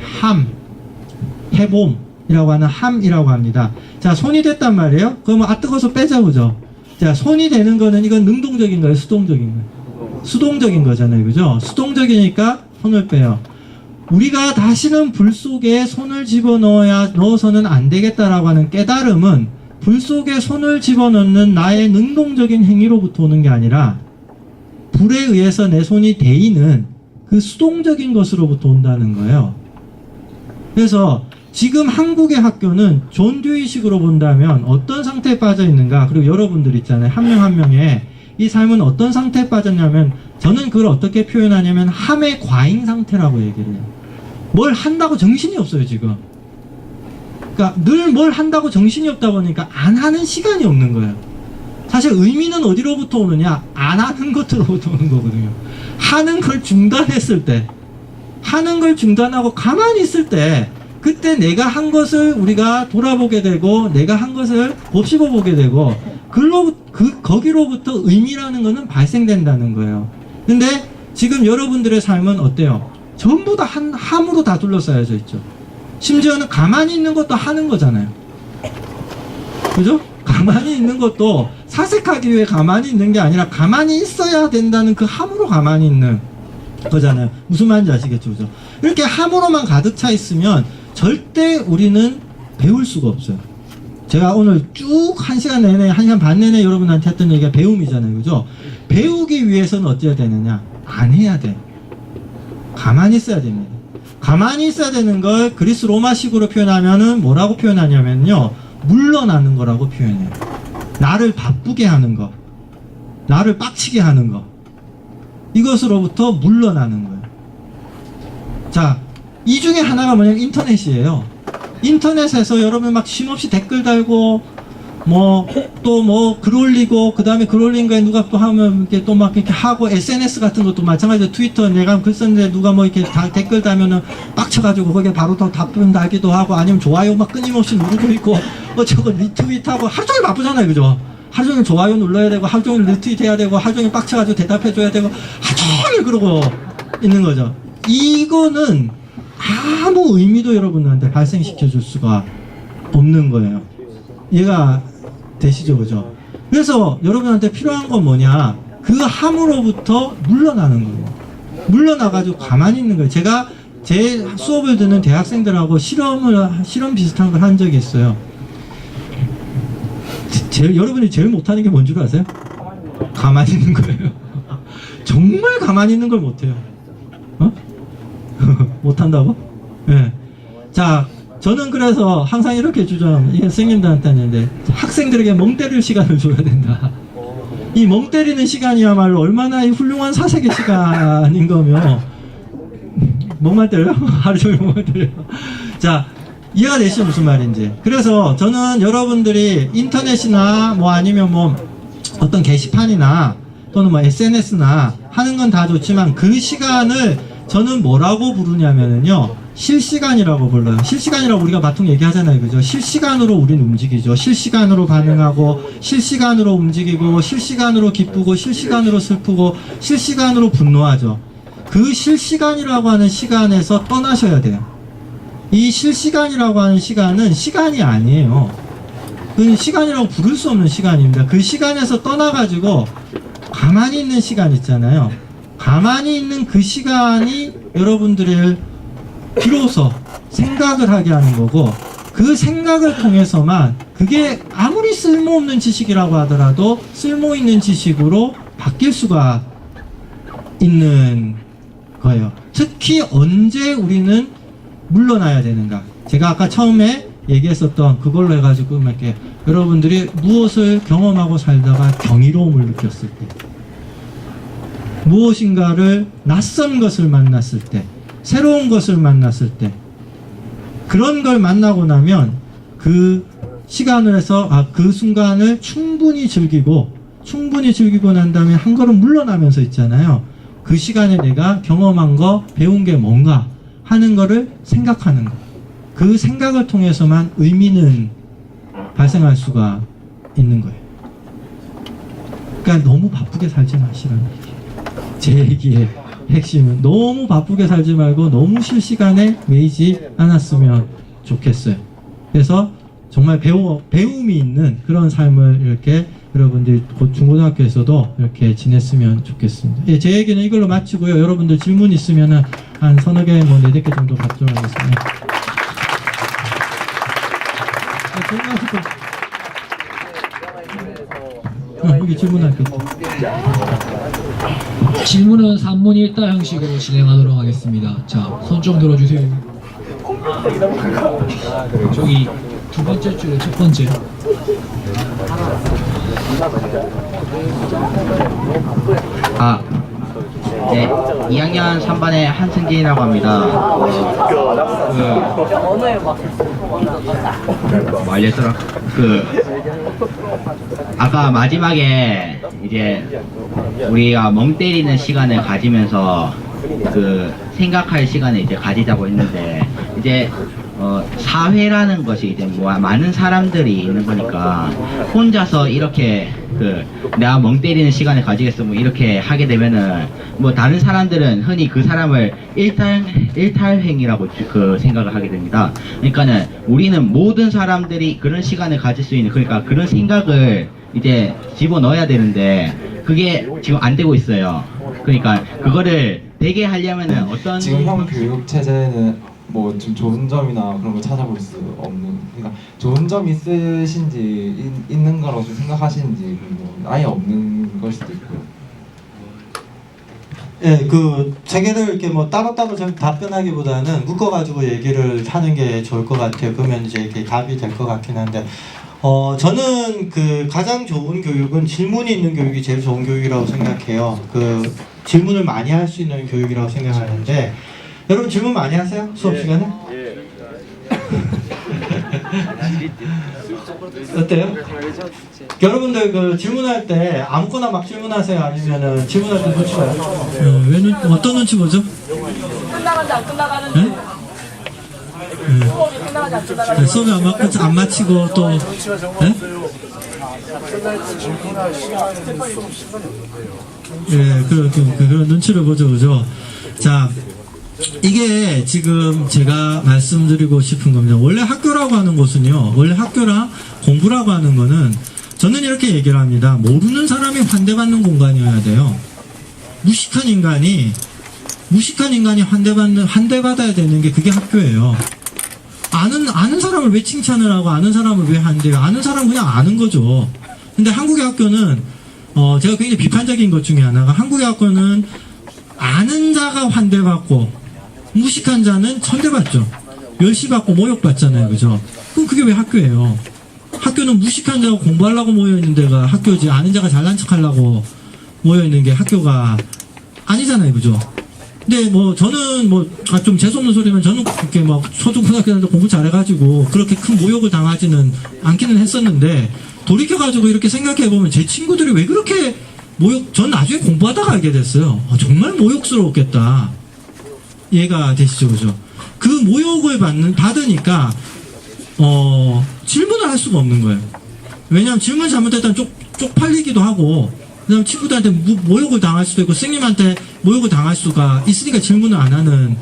해봄이라고 하는 함이라고 합니다. 자, 손이 됐단 말이에요. 그러면 뜨거워서 빼자, 그죠? 자, 손이 되는 거는 이건 능동적인 거예요, 수동적인 거예요? 수동적인 거잖아요, 그죠? 수동적이니까 손을 빼요. 우리가 다시는 불 속에 손을 넣어서는 안 되겠다라고 하는 깨달음은 불 속에 손을 집어넣는 나의 능동적인 행위로부터 오는 게 아니라 불에 의해서 내 손이 데이는 그 수동적인 것으로부터 온다는 거예요. 그래서 지금 한국의 학교는 존 듀이식으로 본다면 어떤 상태에 빠져 있는가, 그리고 여러분들 있잖아요, 한 명 한 명의 이 삶은 어떤 상태에 빠졌냐면, 저는 그걸 어떻게 표현하냐면 함의 과잉 상태라고 얘기를 해요. 뭘 한다고 정신이 없어요, 지금. 그러니까 늘 뭘 한다고 정신이 없다 보니까 안 하는 시간이 없는 거예요. 사실 의미는 어디로부터 오느냐? 안 하는 것으로부터 오는 거거든요. 하는 걸 중단했을 때, 하는 걸 중단하고 가만히 있을 때, 그때 내가 한 것을 우리가 돌아보게 되고, 내가 한 것을 곱씹어 보게 되고, 거기로부터 의미라는 것은 발생된다는 거예요. 근데 지금 여러분들의 삶은 어때요? 전부 다 함으로 다 둘러싸여져 있죠. 심지어는 가만히 있는 것도 하는 거잖아요. 그죠? 가만히 있는 것도 사색하기 위해 가만히 있는 게 아니라 가만히 있어야 된다는 그 함으로 가만히 있는 거잖아요. 무슨 말인지 아시겠죠? 그죠? 이렇게 함으로만 가득 차 있으면 절대 우리는 배울 수가 없어요. 제가 오늘 쭉 1시간 내내, 1시간 반 내내 여러분한테 했던 얘기가 배움이잖아요. 그죠? 배우기 위해서는 어찌해야 되느냐? 안 해야 돼. 가만히 있어야 됩니다. 가만히 있어야 되는 걸 그리스 로마식으로 표현하면은 뭐라고 표현하냐면요, 물러나는 거라고 표현해요. 나를 바쁘게 하는 거, 나를 빡치게 하는 거, 이것으로부터 물러나는 거예요. 자, 이 중에 하나가 뭐냐면 인터넷이에요. 인터넷에서 여러분 막 쉼없이 댓글 달고 또 글 올리고, 그 다음에 글 올린 거에 누가 또 하면 이렇게 또 막 이렇게 하고, SNS 같은 것도 마찬가지로 트위터 내가 글 썼는데 누가 뭐 이렇게 댓글 달면은 빡쳐가지고 거기에 바로 더 답변 달기도 하고, 아니면 좋아요 막 끊임없이 누르고 있고, 저거 리트윗하고 하루 종일 바쁘잖아요, 그죠? 하루 종일 좋아요 눌러야 되고, 하루 종일 리트윗 해야 되고, 하루 종일 빡쳐가지고 대답해줘야 되고, 하루 종일 그러고 있는 거죠. 이거는 아무 의미도 여러분한테 발생시켜 줄 수가 없는 거예요. 이해가 되시죠, 그죠? 그래서 여러분한테 필요한 건 뭐냐? 그 함으로부터 물러나는 거예요. 물러나가지고 가만히 있는 거예요. 제가 제 수업을 듣는 대학생들하고 실험 비슷한 걸 한 적이 있어요. 여러분이 제일 못하는 게 뭔 줄 아세요? 가만히 있는 거예요. 정말 가만히 있는 걸 못해요. 어? 못한다고? 예. 네. 자, 저는 그래서 항상 이렇게 주장합니다. 선생님들한테 하는데, 학생들에게 멍 때릴 시간을 줘야 된다. 이 멍 때리는 시간이야말로 얼마나 훌륭한 사색의 시간인 거며, 멍만 때려요? 하루 종일 멍만 때려요. 자, 이해가 되시죠? 무슨 말인지. 그래서 저는 여러분들이 인터넷이나 아니면 어떤 게시판이나 또는 SNS나 하는 건 다 좋지만, 그 시간을 저는 뭐라고 부르냐면요, 실시간이라고 불러요. 실시간이라고 우리가 보통 얘기하잖아요, 그죠? 실시간으로 우린 움직이죠. 실시간으로 반응하고, 실시간으로 움직이고, 실시간으로 기쁘고, 실시간으로 슬프고, 실시간으로 분노하죠. 그 실시간이라고 하는 시간에서 떠나셔야 돼요. 이 실시간이라고 하는 시간은 시간이 아니에요. 그 시간이라고 부를 수 없는 시간입니다. 그 시간에서 떠나가지고 가만히 있는 시간 있잖아요. 가만히 있는 그 시간이 여러분들을 비로소 생각을 하게 하는 거고, 그 생각을 통해서만, 그게 아무리 쓸모없는 지식이라고 하더라도 쓸모있는 지식으로 바뀔 수가 있는 거예요. 특히 언제 우리는 물러나야 되는가? 제가 아까 처음에 얘기했었던 그걸로 해가지고 이렇게 여러분들이 무엇을 경험하고 살다가 경이로움을 느꼈을 때, 무엇인가를 낯선 것을 만났을 때, 새로운 것을 만났을 때, 그런 걸 만나고 나면 그 시간을 해서 그 순간을 충분히 즐기고 난 다음에 한 걸음 물러나면서 있잖아요. 그 시간에 내가 경험한 거, 배운 게 뭔가 하는 거를 생각하는 거. 그 생각을 통해서만 의미는 발생할 수가 있는 거예요. 그러니까 너무 바쁘게 살지 마시라는 얘기예요. 제 얘기의 핵심은 너무 바쁘게 살지 말고 너무 실시간에 매이지 않았으면 좋겠어요. 그래서 정말 배움이 있는 그런 삶을 이렇게 여러분들이 곧 중고등학교에서도 이렇게 지냈으면 좋겠습니다. 예, 제 얘기는 이걸로 마치고요. 여러분들 질문 있으면은 한 서너 개, 뭐 4-5개 정도 받도록 하겠습니다. 여기 질문할게요. 질문은 산문 1다 형식으로 진행하도록 하겠습니다. 자, 손 좀 들어주세요. 저기 두 번째 줄에 첫 번째. 네, 2학년 3반의 한승진이라고 합니다. 뭐 알렸더라? 아까 마지막에 이제 우리가 멍 때리는 시간을 가지면서 생각할 시간을 이제 가지자고 했는데, 이제 사회라는 것이 이제 뭐 많은 사람들이 있는 거니까 혼자서 이렇게 내가 멍 때리는 시간을 가지겠어 뭐 이렇게 하게 되면은 뭐 다른 사람들은 흔히 그 사람을 일탈행위라고 생각을 하게 됩니다. 그러니까는 우리는 모든 사람들이 그런 시간을 가질 수 있는, 그러니까 그런 생각을 이제 집어넣어야 되는데 그게 지금 안 되고 있어요. 그러니까 그거를 되게 하려면은 어떤 지금 형 교육 체제는 뭐 좀 좋은 점이나 그런 걸 찾아볼 수 없는, 그러니까 좋은 점이 있으신지 있는 거라고 좀 생각하시는지, 뭐 아예 없는 걸 수도 있고요. 예, 그 세계를 이렇게 뭐 따로따로 좀 답변하기보다는 묶어가지고 얘기를 하는 게 좋을 것 같아요. 그러면 이제 이게 답이 될 것 같긴 한데, 저는 그 가장 좋은 교육은 질문이 있는 교육이 제일 좋은 교육이라고 생각해요. 그 질문을 많이 할 수 있는 교육이라고 생각하는데, 여러분 질문 많이 하세요? 수업 시간에? 어때요? 여러분들 그 질문할 때 아무거나 막 질문하세요? 아니면은 질문할 때 눈치 봐요? 왜 어떤 눈치 보죠? 끝나가지 안 끝나가는지. 수업이 끝나가지 안 끝나가는지. 수업이 안 마치고 또 그런 눈치를 보죠, 그죠? 자, 이게 지금 제가 말씀드리고 싶은 겁니다. 원래 학교라고 하는 곳은요, 원래 학교랑 공부라고 하는 거는 저는 이렇게 얘기를 합니다. 모르는 사람이 환대받는 공간이어야 돼요. 무식한 인간이 환대받아야 되는 게 그게 학교예요. 아는 사람을 왜 칭찬을 하고 아는 사람을 왜 환대해요? 아는 사람 그냥 아는 거죠. 근데 한국의 학교는 제가 굉장히 비판적인 것 중에 하나가, 한국의 학교는 아는 자가 환대받고 무식한 자는 천대받죠. 멸시받고 모욕받잖아요, 그죠? 그럼 그게 왜 학교예요? 학교는 무식한 자가 공부하려고 모여있는 데가 학교지, 아는 자가 잘난 척하려고 모여있는 게 학교가 아니잖아요, 그죠? 근데 뭐 저는 좀 재수없는 소리면 저는 그렇게 막 초중고등학교 때 공부 잘해가지고 그렇게 큰 모욕을 당하지는 않기는 했었는데, 돌이켜가지고 이렇게 생각해보면 제 친구들이 왜 그렇게 전 나중에 공부하다가 알게 됐어요. 정말 모욕스러웠겠다. 이해가 되시죠, 그죠? 그 모욕을 받으니까 질문을 할 수가 없는 거예요. 왜냐하면 질문 잘못했다면 쪽팔리기도 하고, 그다음 친구들한테 모욕을 당할 수도 있고 선생님한테 모욕을 당할 수가 있으니까 질문을 안 하는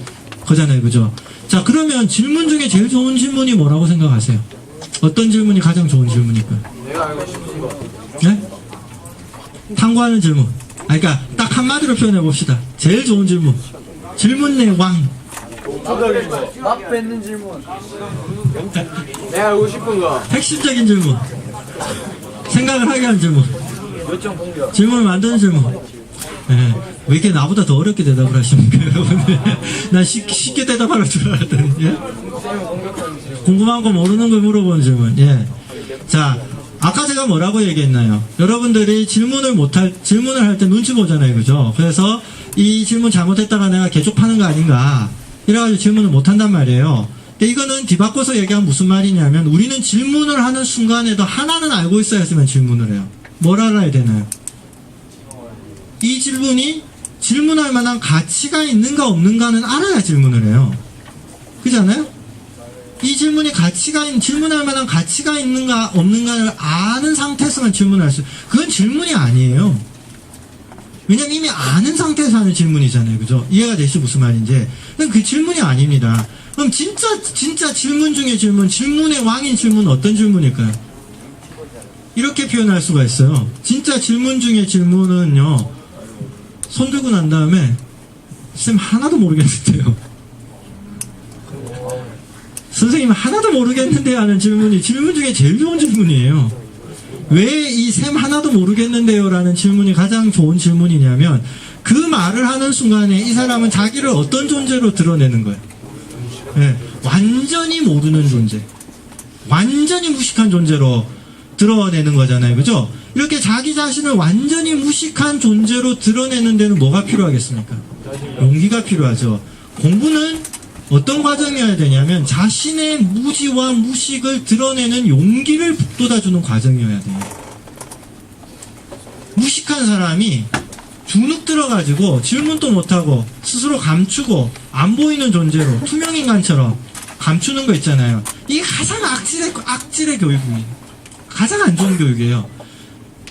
거잖아요, 그죠? 자, 그러면 질문 중에 제일 좋은 질문이 뭐라고 생각하세요? 어떤 질문이 가장 좋은 질문일까요? 내가 알고 싶은 거. 네? 탐구하는 질문. 그러니까 딱 한마디로 표현해 봅시다. 제일 좋은 질문. 질문의 왕. 막 뱉는 질문. 내가 알고 싶은 거. 핵심적인 질문. 생각을 하게 하는 질문. 질문을 만드는 질문. 네. 왜 이렇게 나보다 더 어렵게 대답을 하십니까, 여러분들? 난 쉽게 대답할 줄 알았더니, 예? 궁금한 거 모르는 걸 물어보는 질문, 예. 자, 아까 제가 뭐라고 얘기했나요? 여러분들이 질문을 할 때 눈치 보잖아요, 그죠? 그래서 이 질문 잘못했다가 내가 개족하는 거 아닌가, 이래가지고 질문을 못 한단 말이에요. 이거는 뒤바꿔서 얘기하면 무슨 말이냐면, 우리는 질문을 하는 순간에도 하나는 알고 있어야지만 질문을 해요. 뭘 알아야 되나요? 이 질문이 질문할 만한 가치가 있는가 없는가는 알아야 질문을 해요. 그렇잖아요? 이 질문이 질문할 만한 가치가 있는가 없는가를 아는 상태에서만 질문할 수, 그건 질문이 아니에요. 왜냐면 이미 아는 상태에서 하는 질문이잖아요. 그죠? 이해가 되시죠? 무슨 말인지. 그럼 그 질문이 아닙니다. 그럼 진짜 질문 중에 질문의 왕인 질문은 어떤 질문일까요? 이렇게 표현할 수가 있어요. 진짜 질문 중에 질문은요, 손 들고 난 다음에 쌤 하나도 모르겠는데요. 선생님 하나도 모르겠는데 하는 질문이 질문 중에 제일 좋은 질문이에요. 왜 이 쌤 하나도 모르겠는데요 라는 질문이 가장 좋은 질문이냐면, 그 말을 하는 순간에 이 사람은 자기를 어떤 존재로 드러내는 거예요. 네, 완전히 모르는 존재, 완전히 무식한 존재로 드러내는 거잖아요. 그죠? 이렇게 자기 자신을 완전히 무식한 존재로 드러내는 데는 뭐가 필요하겠습니까? 용기가 필요하죠. 공부는 어떤 과정이어야 되냐면, 자신의 무지와 무식을 드러내는 용기를 북돋아주는 과정이어야 돼요. 무식한 사람이 주눅 들어가지고 질문도 못하고 스스로 감추고 안 보이는 존재로 투명인간처럼 감추는 거 있잖아요. 이게 가장 악질의 교육입니다. 가장 안 좋은 교육이에요.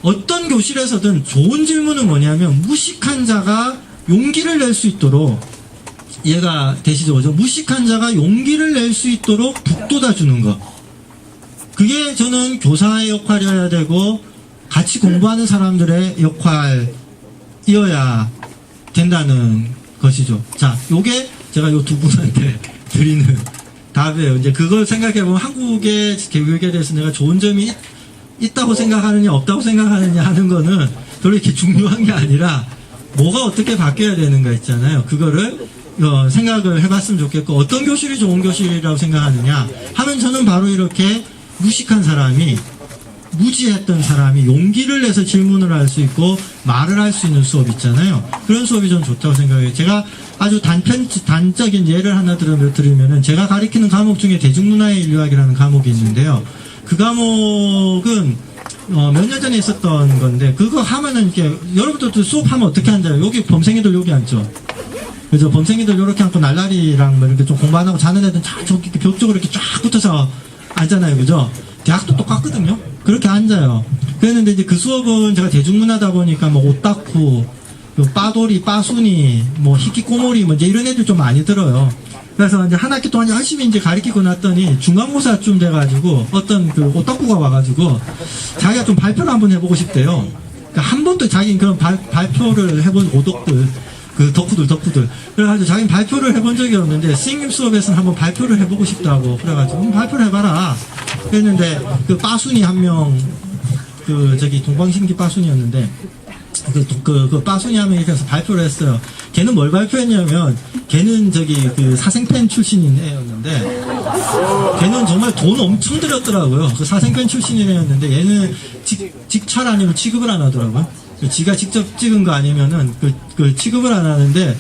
어떤 교실에서든 좋은 질문은 뭐냐면, 무식한 자가 용기를 낼 수 있도록, 이해가 되시죠? 그죠? 무식한 자가 용기를 낼 수 있도록 북돋아주는 거. 그게 저는 교사의 역할이어야 되고, 같이 공부하는 사람들의 역할이어야 된다는 것이죠. 자, 요게 제가 요 두 분한테 드리는 답이에요. 이제 그걸 생각해보면, 한국의 교육에 대해서 내가 좋은 점이 있다고 생각하느냐 없다고 생각하느냐 하는 거는 별로 이렇게 중요한 게 아니라, 뭐가 어떻게 바뀌어야 되는가 있잖아요. 그거를 생각을 해봤으면 좋겠고, 어떤 교실이 좋은 교실이라고 생각하느냐 하면, 저는 바로 이렇게 무식한 사람이, 무지했던 사람이 용기를 내서 질문을 할 수 있고 말을 할 수 있는 수업 있잖아요. 그런 수업이 전 좋다고 생각해요. 제가 아주 단적인 예를 하나 드리면은, 제가 가르치는 과목 중에 대중문화의 인류학이라는 과목이 있는데요. 그 과목은 몇 년 전에 있었던 건데, 그거 하면은 이렇게, 여러분들도 수업하면 어떻게 앉아요? 여기 범생이들 여기 앉죠. 그죠? 범생이들 이렇게 앉고, 날라리랑 뭐 이렇게 좀 공부 안 하고 자는 애들은 저기 벽 쪽으로 이렇게 쫙 붙어서 앉잖아요. 그죠? 대학도 똑같거든요. 그렇게 앉아요. 그랬는데 이제 그 수업은 제가 대중문화다 보니까 뭐 오타쿠, 빠돌이, 빠순이, 뭐 히키코모리, 뭐 이제 이런 애들 좀 많이 들어요. 그래서 이제 한 학기 동안 열심히 이제 가르치고 났더니, 중간고사쯤 돼가지고 어떤 그 오타쿠가 와가지고 자기가 좀 발표를 한번 해보고 싶대요. 그러니까 한 번도 자기는 그런 발표를 해본 오덕들, 그 덕후들. 그래가지고 자기는 발표를 해본 적이 없는데, 선생님 수업에서는 한번 발표를 해보고 싶다고. 그래가지고 발표를 해봐라. 그랬는데, 그 빠순이 한 명, 동방신기 빠순이었는데, 그 빠순이 한 명이 가서 발표를 했어요. 걔는 뭘 발표했냐면, 걔는 그 사생팬 출신인 애였는데, 걔는 정말 돈 엄청 들였더라고요. 그 사생팬 출신인 애였는데, 얘는 직찰 아니면 취급을 안 하더라고요. 지가 직접 찍은 거 아니면은 그 취급을 안 하는데,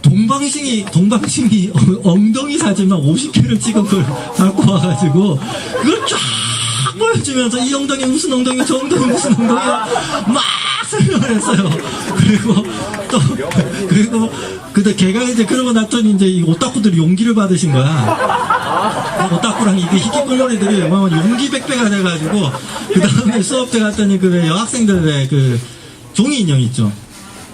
동방신이 엉덩이 사진만 50개를 찍은 걸 갖고 와가지고 그걸 쫙 보여주면서, 이 엉덩이 무슨 엉덩이, 저 엉덩이 무슨 엉덩이야 막 설명을 했어요. 그리고 걔가 이제 그러고 났더니 이제 이 오타쿠들이 용기를 받으신 거야. 오타쿠랑 이게 히키코모리들이 용기 백배가 돼가지고, 그 다음에 수업 때 갔더니 그 여학생들 그 종이 인형 있죠.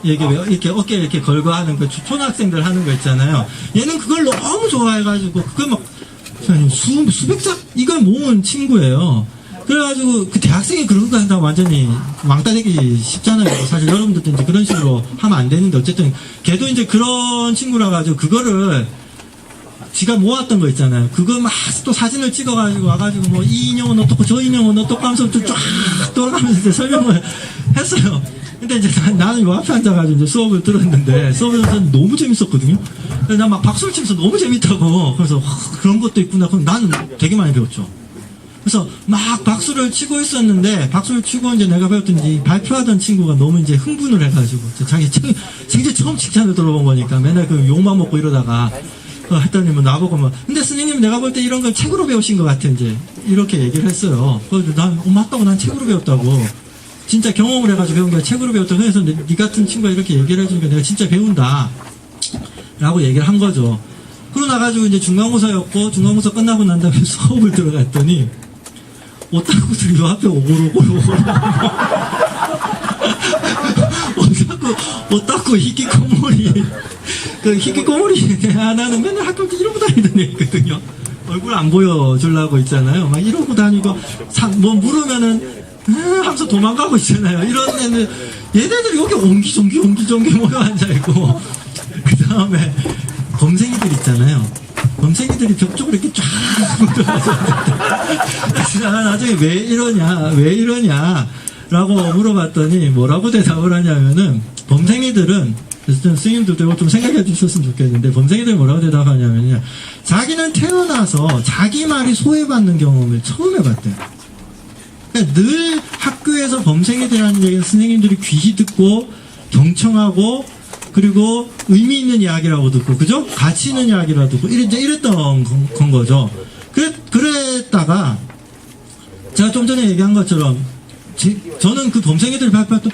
이렇게 어깨에 이렇게 걸고 하는 그 초등학생들 하는 거 있잖아요. 얘는 그걸 너무 좋아해가지고, 그걸 막 수백 장 이걸 모은 친구예요. 그래가지고 그 대학생이 그런 거 한다고 완전히 왕따 되기 쉽잖아요. 사실 여러분들도 이제 그런 식으로 하면 안 되는데, 어쨌든 걔도 이제 그런 친구라 가지고 그거를 지가 모았던 거 있잖아요. 그거 막 또 사진을 찍어가지고 와가지고 뭐 이 인형은 어떻고 저 인형은 어떻고 하면서 쫙 돌아가면서 이제 설명을 했어요. 근데 이제 나는 요 앞에 앉아가지고 이제 수업을 들었는데 수업을 들었는데 너무 재밌었거든요. 그래서 나 막 박수를 치면서 너무 재밌다고. 그래서 와, 그런 것도 있구나. 그럼 나는 되게 많이 배웠죠. 그래서 막 박수를 치고 있었는데 박수를 치고 이제 내가 배웠더니 발표하던 친구가 너무 이제 흥분을 해가지고 자기 생전 처음 칭찬을 들어본 거니까 맨날 그 욕만 먹고 이러다가 했더니 뭐 나보고 뭐 근데 스님님 내가 볼 때 이런 걸 책으로 배우신 것 같아 이제 이렇게 얘기를 했어요. 그래서 난 맞다고 난 책으로 배웠다고 진짜 경험을 해가지고 배운 게 책으로 배웠다고 해서 네 같은 친구가 이렇게 얘기를 해주니까 내가 진짜 배운다 라고 얘기를 한 거죠. 그러고 나가지고 이제 중간고사였고 중간고사 끝나고 난 다음에 수업을 들어갔더니 오타쿠들이 요 앞에 오고오고 오타쿠 히키코모리 그 히키코모리 하나는 맨날 학교 이러고 다니던 애거든요. 얼굴 안 보여주려고 있잖아요. 막 이러고 다니고 뭐 물으면은 하면서 도망가고 있잖아요. 이런 애는 얘네들이 여기 옹기종기 모여 앉아있고 그 다음에 범생이들 있잖아요. 범생이들이 벽 쪽으로 이렇게 쫙 그래서 나중에 왜 이러냐 라고 물어봤더니 뭐라고 대답을 하냐면은 범생이들은 그래서 스님들도 이거 좀 생각해 주셨으면 좋겠는데 범생이들이 뭐라고 대답하냐면요 자기는 태어나서 자기 말이 소외받는 경험을 처음 해봤대요. 그러니까 늘 학교에서 범생이들이라는 얘기는 선생님들이 귀히 듣고 경청하고 그리고 의미 있는 이야기라고 듣고 그죠? 가치 있는 이야기라고 듣고 이랬던 건 거죠. 그랬다가 제가 좀 전에 얘기한 것처럼 저는 그 범생이들 발표할 때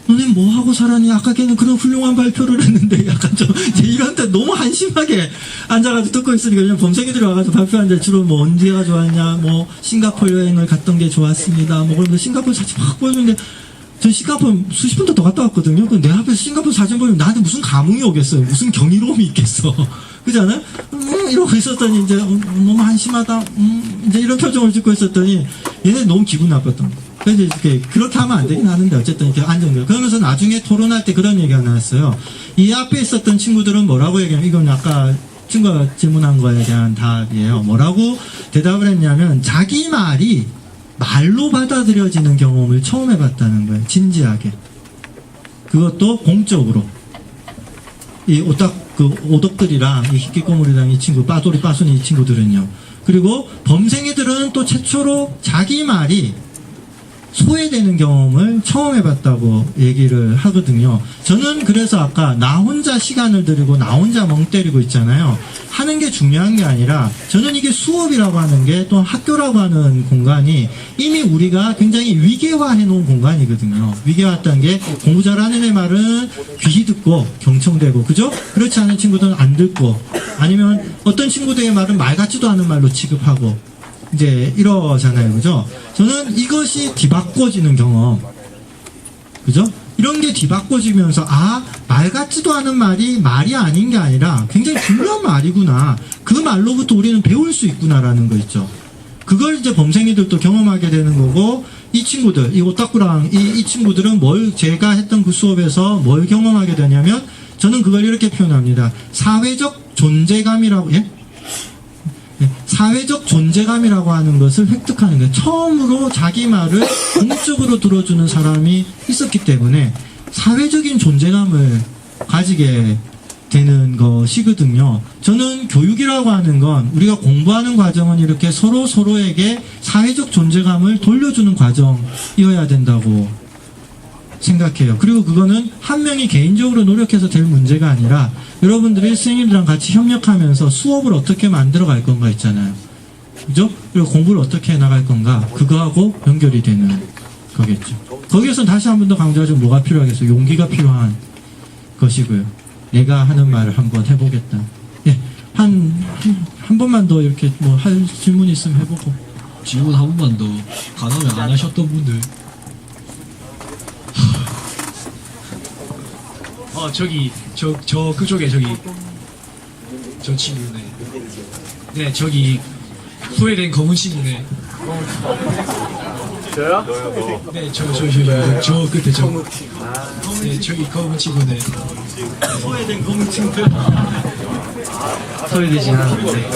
너네 뭐 하고 살았니? 아까 걔는 그런 훌륭한 발표를 했는데 약간 좀 이런 때 너무 한심하게 앉아가지고 듣고 있으니까 그냥 범생이들이 와가지고 발표하는데 주로 뭐 언제가 좋았냐 뭐 싱가포르 여행을 갔던 게 좋았습니다 뭐 그러면서 싱가포르 사진 막 보여주는데 전 싱가포르 수십 번도 더 갔다 왔거든요. 근데 내 앞에서 싱가포르 사진 보면 나한테 무슨 감흥이 오겠어요. 무슨 경이로움이 있겠어. 그잖아요? 이러고 있었더니 이제 너무 한심하다. 이제 이런 표정을 짓고 있었더니 얘네 너무 기분 나빴던 거예요. 그래서 이렇게 그렇게 하면 안 되긴 하는데 어쨌든 이렇게 안정돼요. 그러면서 나중에 토론할 때 그런 얘기가 나왔어요. 이 앞에 있었던 친구들은 뭐라고 얘기하면 이건 아까 친구가 질문한 거에 대한 답이에요. 뭐라고 대답을 했냐면 자기 말이 말로 받아들여지는 경험을 처음 해봤다는 거예요. 진지하게. 그것도 공적으로. 이 오덕들이랑 이 히키코모리랑 이 친구, 빠소니 이 친구들은요. 그리고 범생이들은 또 최초로 자기 말이 소외되는 경험을 처음 해봤다고 얘기를 하거든요. 저는 그래서 아까 나 혼자 시간을 들이고 나 혼자 멍 때리고 있잖아요. 하는 게 중요한 게 아니라 저는 이게 수업이라고 하는 게 또 학교라고 하는 공간이 이미 우리가 굉장히 위계화해 놓은 공간이거든요. 위계화했다는 게 공부 잘하는 애 말은 귀히 듣고 경청되고 그죠? 그렇지 않은 친구들은 안 듣고 아니면 어떤 친구들의 말은 말 같지도 않은 말로 취급하고 이제 이러잖아요. 그죠? 저는 이것이 뒤바꿔지는 경험. 그죠? 이런 게 뒤바꿔지면서 말 같지도 않은 말이 말이 아닌 게 아니라 굉장히 중요한 말이구나. 그 말로부터 우리는 배울 수 있구나라는 거 있죠. 그걸 이제 범생이들도 경험하게 되는 거고 이 친구들, 이 오타쿠랑 이 친구들은 제가 했던 그 수업에서 뭘 경험하게 되냐면 저는 그걸 이렇게 표현합니다. 사회적 존재감이라고 사회적 존재감이라고 하는 것을 획득하는 거예요. 처음으로 자기 말을 공적으로 들어주는 사람이 있었기 때문에 사회적인 존재감을 가지게 되는 것이거든요. 저는 교육이라고 하는 건 우리가 공부하는 과정은 이렇게 서로에게 사회적 존재감을 돌려주는 과정이어야 된다고 생각해요. 그리고 그거는 한 명이 개인적으로 노력해서 될 문제가 아니라 여러분들이 선생님들이랑 같이 협력하면서 수업을 어떻게 만들어 갈 건가 있잖아요. 그죠? 그리고 공부를 어떻게 해나갈 건가 그거하고 연결이 되는 거겠죠. 거기에서 다시 한 번 더 강조하자면 뭐가 필요하겠어요? 용기가 필요한 것이고요. 내가 하는 말을 한번 해보겠다. 예, 한 번만 더 이렇게 뭐 할 질문 있으면 해보고. 질문 한 번만 더. 간호면 안 하셨던 분들. 저기 그쪽에 저 친구네. 네, 저기 소외된 검은 친구네. 저요? 네, 저 끝에 네, 저기 검은 친구네. 소외된 검은 친구들. 소외되진 않았는데.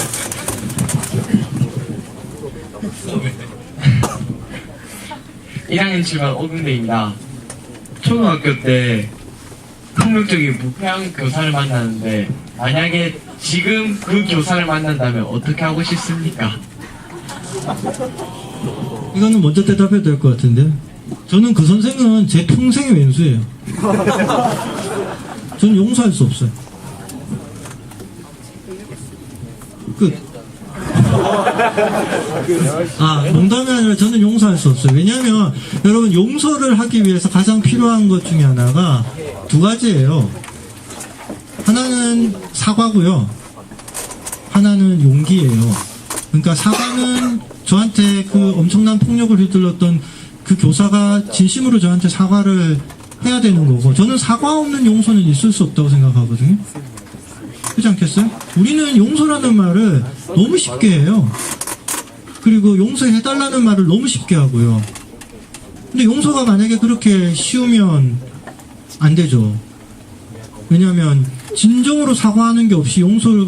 1학년 7반 오금대입니다. 초등학교 때 폭력적인 부패한 교사를 만났는데 만약에 지금 그 교사를 만난다면 어떻게 하고 싶습니까? 이거는 먼저 대답해도 될 것 같은데. 저는 그 선생은 제 평생의 왼수예요. 저는 용서할 수 없어요. 끝. 농담이 아니라 저는 용서할 수 없어요. 왜냐하면 여러분 용서를 하기 위해서 가장 필요한 것 중에 하나가 두 가지예요. 하나는 사과고요. 하나는 용기예요. 그러니까 사과는 저한테 그 엄청난 폭력을 휘둘렀던 그 교사가 진심으로 저한테 사과를 해야 되는 거고, 저는 사과 없는 용서는 있을 수 없다고 생각하거든요. 그렇지 않겠어요? 우리는 용서라는 말을 너무 쉽게 해요. 그리고 용서해달라는 말을 너무 쉽게 하고요. 근데 용서가 만약에 그렇게 쉬우면 안 되죠. 왜냐하면 진정으로 사과하는 게 없이 용서를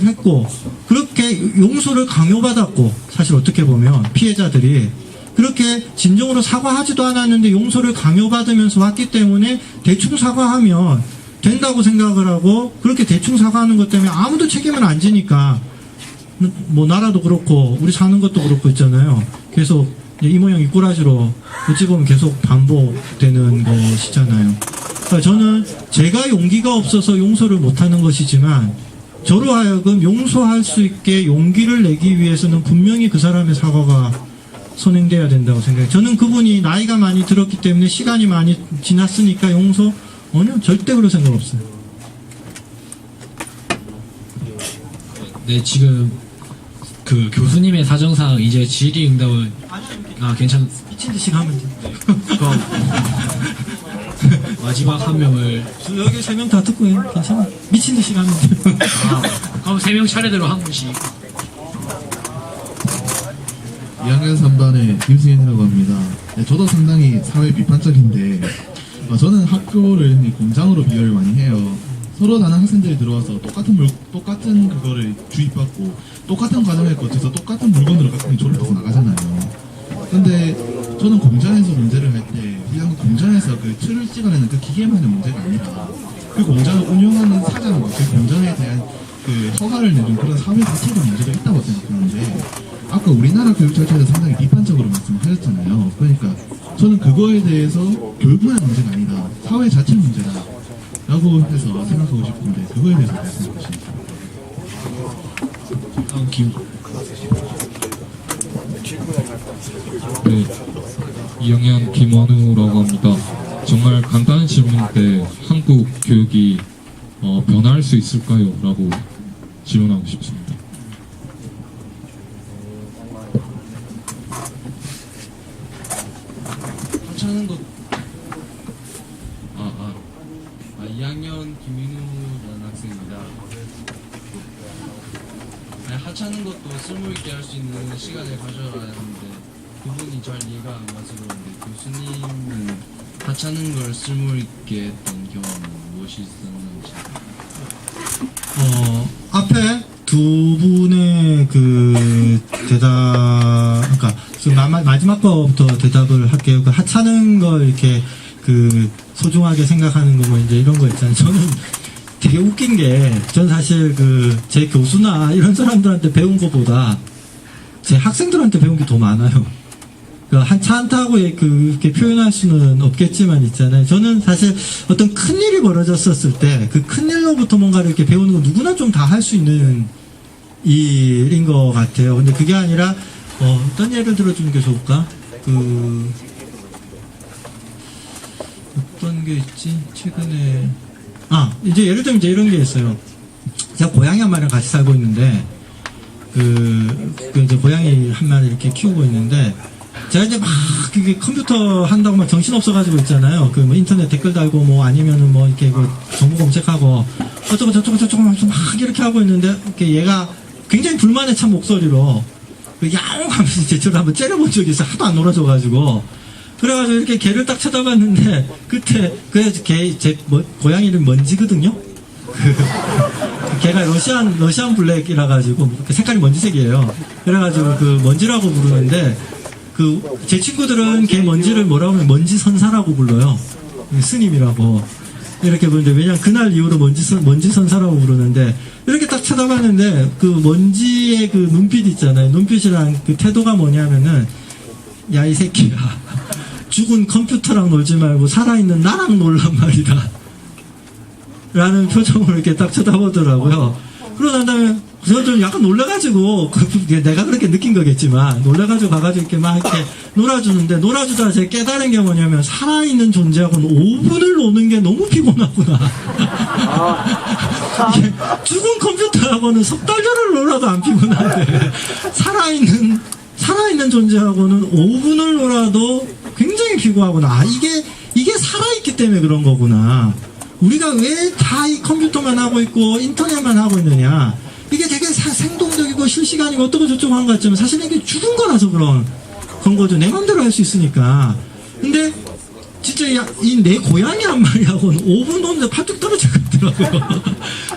했고, 그렇게 용서를 강요받았고, 사실 어떻게 보면 피해자들이 그렇게 진정으로 사과하지도 않았는데 용서를 강요받으면서 왔기 때문에 대충 사과하면 된다고 생각을 하고, 그렇게 대충 사과하는 것 때문에 아무도 책임을 안 지니까, 뭐 나라도 그렇고 우리 사는 것도 그렇고 있잖아요. 계속 이 모양 이 꼬라지로 어찌 보면 계속 반복되는 것이잖아요. 그러니까 저는 제가 용기가 없어서 용서를 못하는 것이지만, 저로 하여금 용서할 수 있게 용기를 내기 위해서는 분명히 그 사람의 사과가 선행돼야 된다고 생각해요. 저는 그분이 나이가 많이 들었기 때문에 시간이 많이 지났으니까 용서? 아니요, 절대 그럴 생각 없어요. 네, 지금 그 교수님의 사정상 이제 질의응답은 괜찮. 미친 듯이 가면 돼. 그럼 마지막 한 명을. 여기 3명 다 듣고 해. 괜찮아. 미친 듯이 가면 돼. 그럼 3명 차례대로 한 분씩. 2학년 3반의 김승현이라고 합니다. 네, 저도 상당히 사회 비판적인데, 저는 학교를 공장으로 비교를 많이 해요. 서로 다른 학생들이 들어와서 똑같은 그거를 주입받고 똑같은 과정을 거쳐서 똑같은 물건으로 같은 졸업해서 나가잖아요. 근데 저는 공장에서 문제를 할 때 그냥 공장에서 그 틀을 찍어내는 그 기계만의 문제가 아니라 그 공장을 운영하는 사장과 그 공장에 대한 그 허가를 내준 그런 사회 자체가 문제가 있다고 생각하는데, 아까 우리나라 교육 절차에서 상당히 비판적으로 말씀하셨잖아요. 그러니까 저는 그거에 대해서 교육만의 문제가 아니다, 사회 자체 문제다 라고 해서 생각하고 싶은데, 그거에 대해서 말씀하십니까? 네, 2학년 김원우라고 합니다. 정말 간단한 질문인데 한국 교육이 변화할 수 있을까요? 라고 질문하고 싶습니다. 하찮은 것 2학년 김민우라는 학생입니다. 하찮은 것도 쓸모있게 할 수 있는 시간을 가져야 하는데 그분이 잘 이해가 안 가서 그런데, 교수님은 하찮은 걸 쓸모있게 했던 경험은 무엇이 있었는지. 앞에 두 분의 그 그러니까 마지막 거부터 대답을 할게요. 그 하찮은 걸 이렇게 그 소중하게 생각하는 거 뭐 이제 이런 거 있잖아요. 저는 되게 웃긴 게, 전 사실 그 제 교수나 이런 사람들한테 배운 것보다 제 학생들한테 배운 게 더 많아요. 그 한타하고 그렇게 표현할 수는 없겠지만 있잖아요. 저는 사실 어떤 큰 일이 벌어졌었을 때 그 큰 일로부터 뭔가를 이렇게 배우는 거 누구나 좀 다 할 수 있는 일인 것 같아요. 근데 그게 아니라 어떤 예를 들어주는 게 좋을까? 어떤 게 있지? 최근에 이제 예를 들면 이제 이런 게 있어요. 제가 고양이 한 마리랑 같이 살고 있는데 이제 고양이 한 마리 이렇게 키우고 있는데, 제가 이제 막 그게 컴퓨터 한다고 막 정신 없어가지고 있잖아요. 그 뭐 인터넷 댓글 달고 뭐 아니면은 뭐 이렇게 그 정보 검색하고 어쩌고 저쩌고 막 이렇게 하고 있는데, 이렇게 얘가 굉장히 불만에 찬 목소리로 야옹 하면서 이제 저를 한번 째려본 적이 있어요. 하도 안 놀아줘가지고. 그래가지고 이렇게 걔를 딱 쳐다봤는데, 그때 제 고양이 이름 먼지거든요. 걔가 러시안 블랙이라 가지고 색깔이 먼지색이에요. 그래가지고 그 먼지라고 부르는데, 제 친구들은 걔 먼지를 뭐라고 하면 먼지 선사라고 불러요. 스님이라고. 이렇게 부르는데, 왜냐면 그날 이후로 먼지 선사라고 부르는데, 이렇게 딱 쳐다봤는데, 그 먼지의 그 눈빛 있잖아요. 눈빛이랑 그 태도가 뭐냐면은, 야, 이 새끼야. 죽은 컴퓨터랑 놀지 말고 살아있는 나랑 놀란 말이다. 라는 표정으로 이렇게 딱 쳐다보더라고요. 그러고 난 다음에, 저 좀 약간 놀래가지고, 내가 그렇게 느낀 거겠지만, 놀래가지고 가가지고 이렇게 막 이렇게 놀아주는데, 놀아주다가 제가 깨달은 게 뭐냐면, 살아있는 존재하고는 5분을 노는 게 너무 피곤하구나. 죽은 컴퓨터하고는 석 달전을 놀아도 안 피곤한데, 살아있는 존재하고는 5분을 놀아도 굉장히 피곤하구나. 아, 이게 살아있기 때문에 그런 거구나. 우리가 왜 다 이 컴퓨터만 하고 있고, 인터넷만 하고 있느냐. 이게 되게 생동적이고 실시간이고 어떻고 저쩌고 한 것 같지만 사실은 이게 죽은 거라서 그런 거죠. 내 맘대로 할 수 있으니까. 근데 진짜 이 내 고양이 한 마리하고는 5분 노는데 팔뚝 떨어질 것 같더라고요.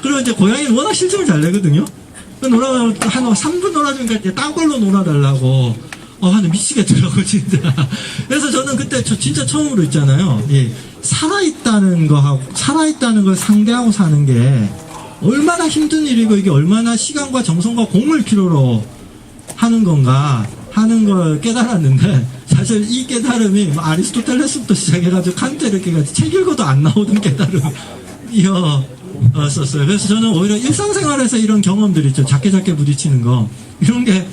그리고 이제 고양이는 워낙 실증을 잘 내거든요. 한 3분 놀아주니까 이제 딴 걸로 놀아달라고 하는 미치겠더라고 진짜. 그래서 저는 그때 진짜 처음으로 있잖아요. 예, 살아있다는 걸 상대하고 사는 게 얼마나 힘든 일이고 이게 얼마나 시간과 정성과 공을 필요로 하는 건가 하는 걸 깨달았는데, 사실 이 깨달음이 뭐 아리스토텔레스부터 시작해가지고 칸트 이렇게 가지고 책 읽어도 안 나오던 깨달음이었었어요. 그래서 저는 오히려 일상생활에서 이런 경험들 있죠. 작게 부딪히는 거, 이런 게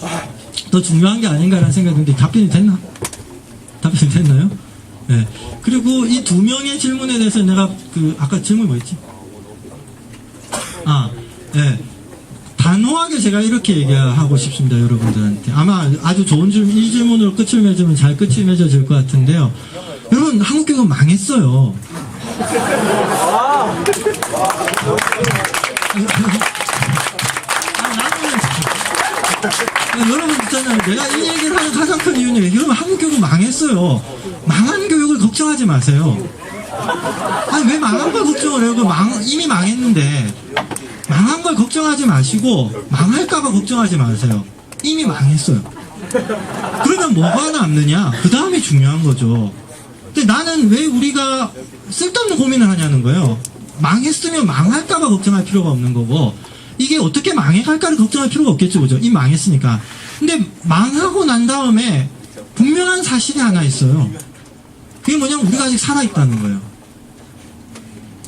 더 중요한 게 아닌가라는 생각이 드는데, 답변이 됐나요? 네. 그리고 이 두 명의 질문에 대해서 내가 아까 질문이 뭐였지? 네. 단호하게 제가 이렇게 얘기하고 싶습니다, 여러분들한테. 아마 아주 좋은 질문, 이 질문으로 끝을 맺으면 잘 끝이 맺어질 것 같은데요. 여러분, 한국교육은 망했어요. 여러분 있잖아요. 내가 이 얘기를 하는 가장 큰 이유는, 여러분, 한국교육은 망했어요. 망한 교육을 걱정하지 마세요. 아니, 왜 망한 걸 걱정을 해요? 이미 망했는데. 망한 걸 걱정하지 마시고, 망할까봐 걱정하지 마세요. 이미 망했어요. 그러면 뭐가 남느냐? 그 다음이 중요한 거죠. 근데 나는 왜 우리가 쓸데없는 고민을 하냐는 거예요. 망했으면 망할까봐 걱정할 필요가 없는 거고, 이게 어떻게 망해갈까를 걱정할 필요가 없겠죠, 그죠? 이미 망했으니까. 근데 망하고 난 다음에 분명한 사실이 하나 있어요. 그게 뭐냐면 우리가 아직 살아있다는 거예요.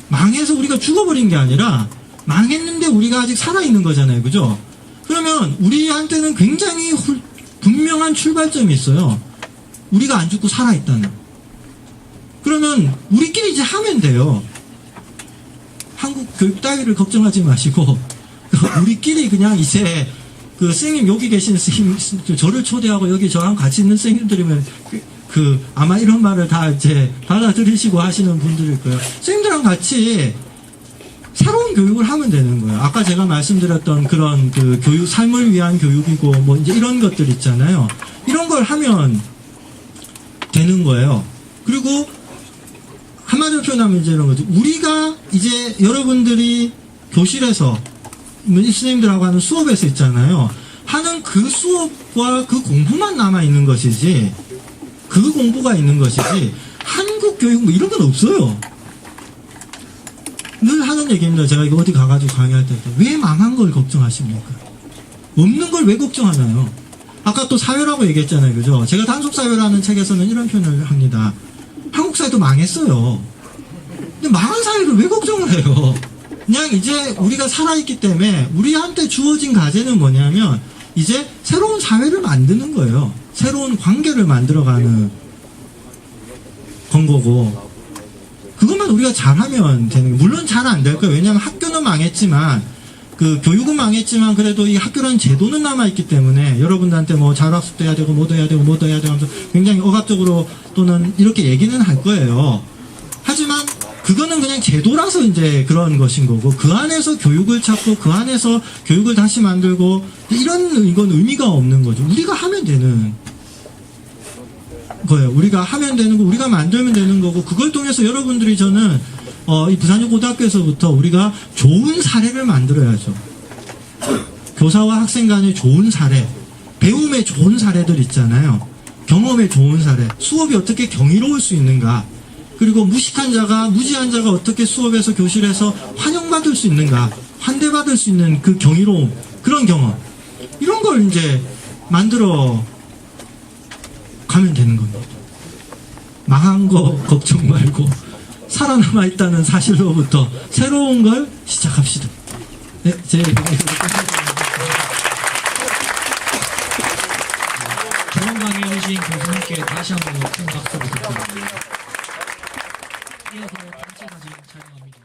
망해서 우리가 죽어버린 게 아니라 망했는데 우리가 아직 살아있는 거잖아요, 그죠? 그러면 우리한테는 굉장히 분명한 출발점이 있어요. 우리가 안 죽고 살아있다는. 그러면 우리끼리 이제 하면 돼요. 한국 교육 따위를 걱정하지 마시고, 우리끼리 그냥 이제 선생님, 여기 계신 선생님, 저를 초대하고 여기 저랑 같이 있는 선생님들이면 아마 이런 말을 다 이제 받아들이시고 하시는 분들일 거예요. 선생님들랑 같이 새로운 교육을 하면 되는 거예요. 아까 제가 말씀드렸던 그런 교육, 삶을 위한 교육이고 뭐 이제 이런 것들 있잖아요. 이런 걸 하면 되는 거예요. 그리고 한마디로 표현하면 이제 이런 거죠. 우리가 이제 여러분들이 교실에서 선생님들하고 하는 수업에서 있잖아요. 하는 그 수업과 그 공부만 남아 있는 것이지, 그 공부가 있는 것이지, 한국 교육 뭐 이런 건 없어요. 늘 하는 얘기입니다. 제가 이거 어디 가가지고 강의할 때, 왜 망한 걸 걱정하십니까? 없는 걸 왜 걱정하나요? 아까 또 사회라고 얘기했잖아요, 그죠? 제가 단속사회라는 책에서는 이런 표현을 합니다. 한국 사회도 망했어요. 근데 망한 사회를 왜 걱정을 해요? 그냥 이제 우리가 살아있기 때문에 우리한테 주어진 과제는 뭐냐면, 이제 새로운 사회를 만드는 거예요. 새로운 관계를 만들어가는 건 거고, 그것만 우리가 잘하면 되는 거예요. 물론 잘 안 될 거예요. 왜냐하면 학교는 망했지만, 교육은 망했지만, 그래도 이 학교라는 제도는 남아있기 때문에, 여러분들한테 뭐 자율학습도 해야 되고, 뭐도 해야 되고, 뭐도 해야 되고 하면서 굉장히 억압적으로 또는 이렇게 얘기는 할 거예요. 하지만, 그거는 그냥 제도라서 이제 그런 것인 거고, 그 안에서 교육을 찾고, 그 안에서 교육을 다시 만들고, 이건 의미가 없는 거죠. 우리가 하면 되는 거예요. 우리가 하면 되는 거, 우리가 만들면 되는 거고, 그걸 통해서 여러분들이 저는, 이 부산역 고등학교에서부터 우리가 좋은 사례를 만들어야죠. 교사와 학생 간의 좋은 사례, 배움의 좋은 사례들 있잖아요. 경험의 좋은 사례, 수업이 어떻게 경이로울 수 있는가, 그리고 무식한 자가, 무지한 자가 어떻게 수업에서 교실에서 환영받을 수 있는가, 환대받을 수 있는 그 경이로움, 그런 경험, 이런 걸 이제 만들어 가면 되는 겁니다. 망한 거 걱정 말고 살아남아 있다는 사실로부터 새로운 걸 시작합시다. 네, 제 얘기는 좋은 강의 해주신 교수님께 다시 한번 큰 박수 부탁드립니다. 이어서 단체 사진 촬영합니다.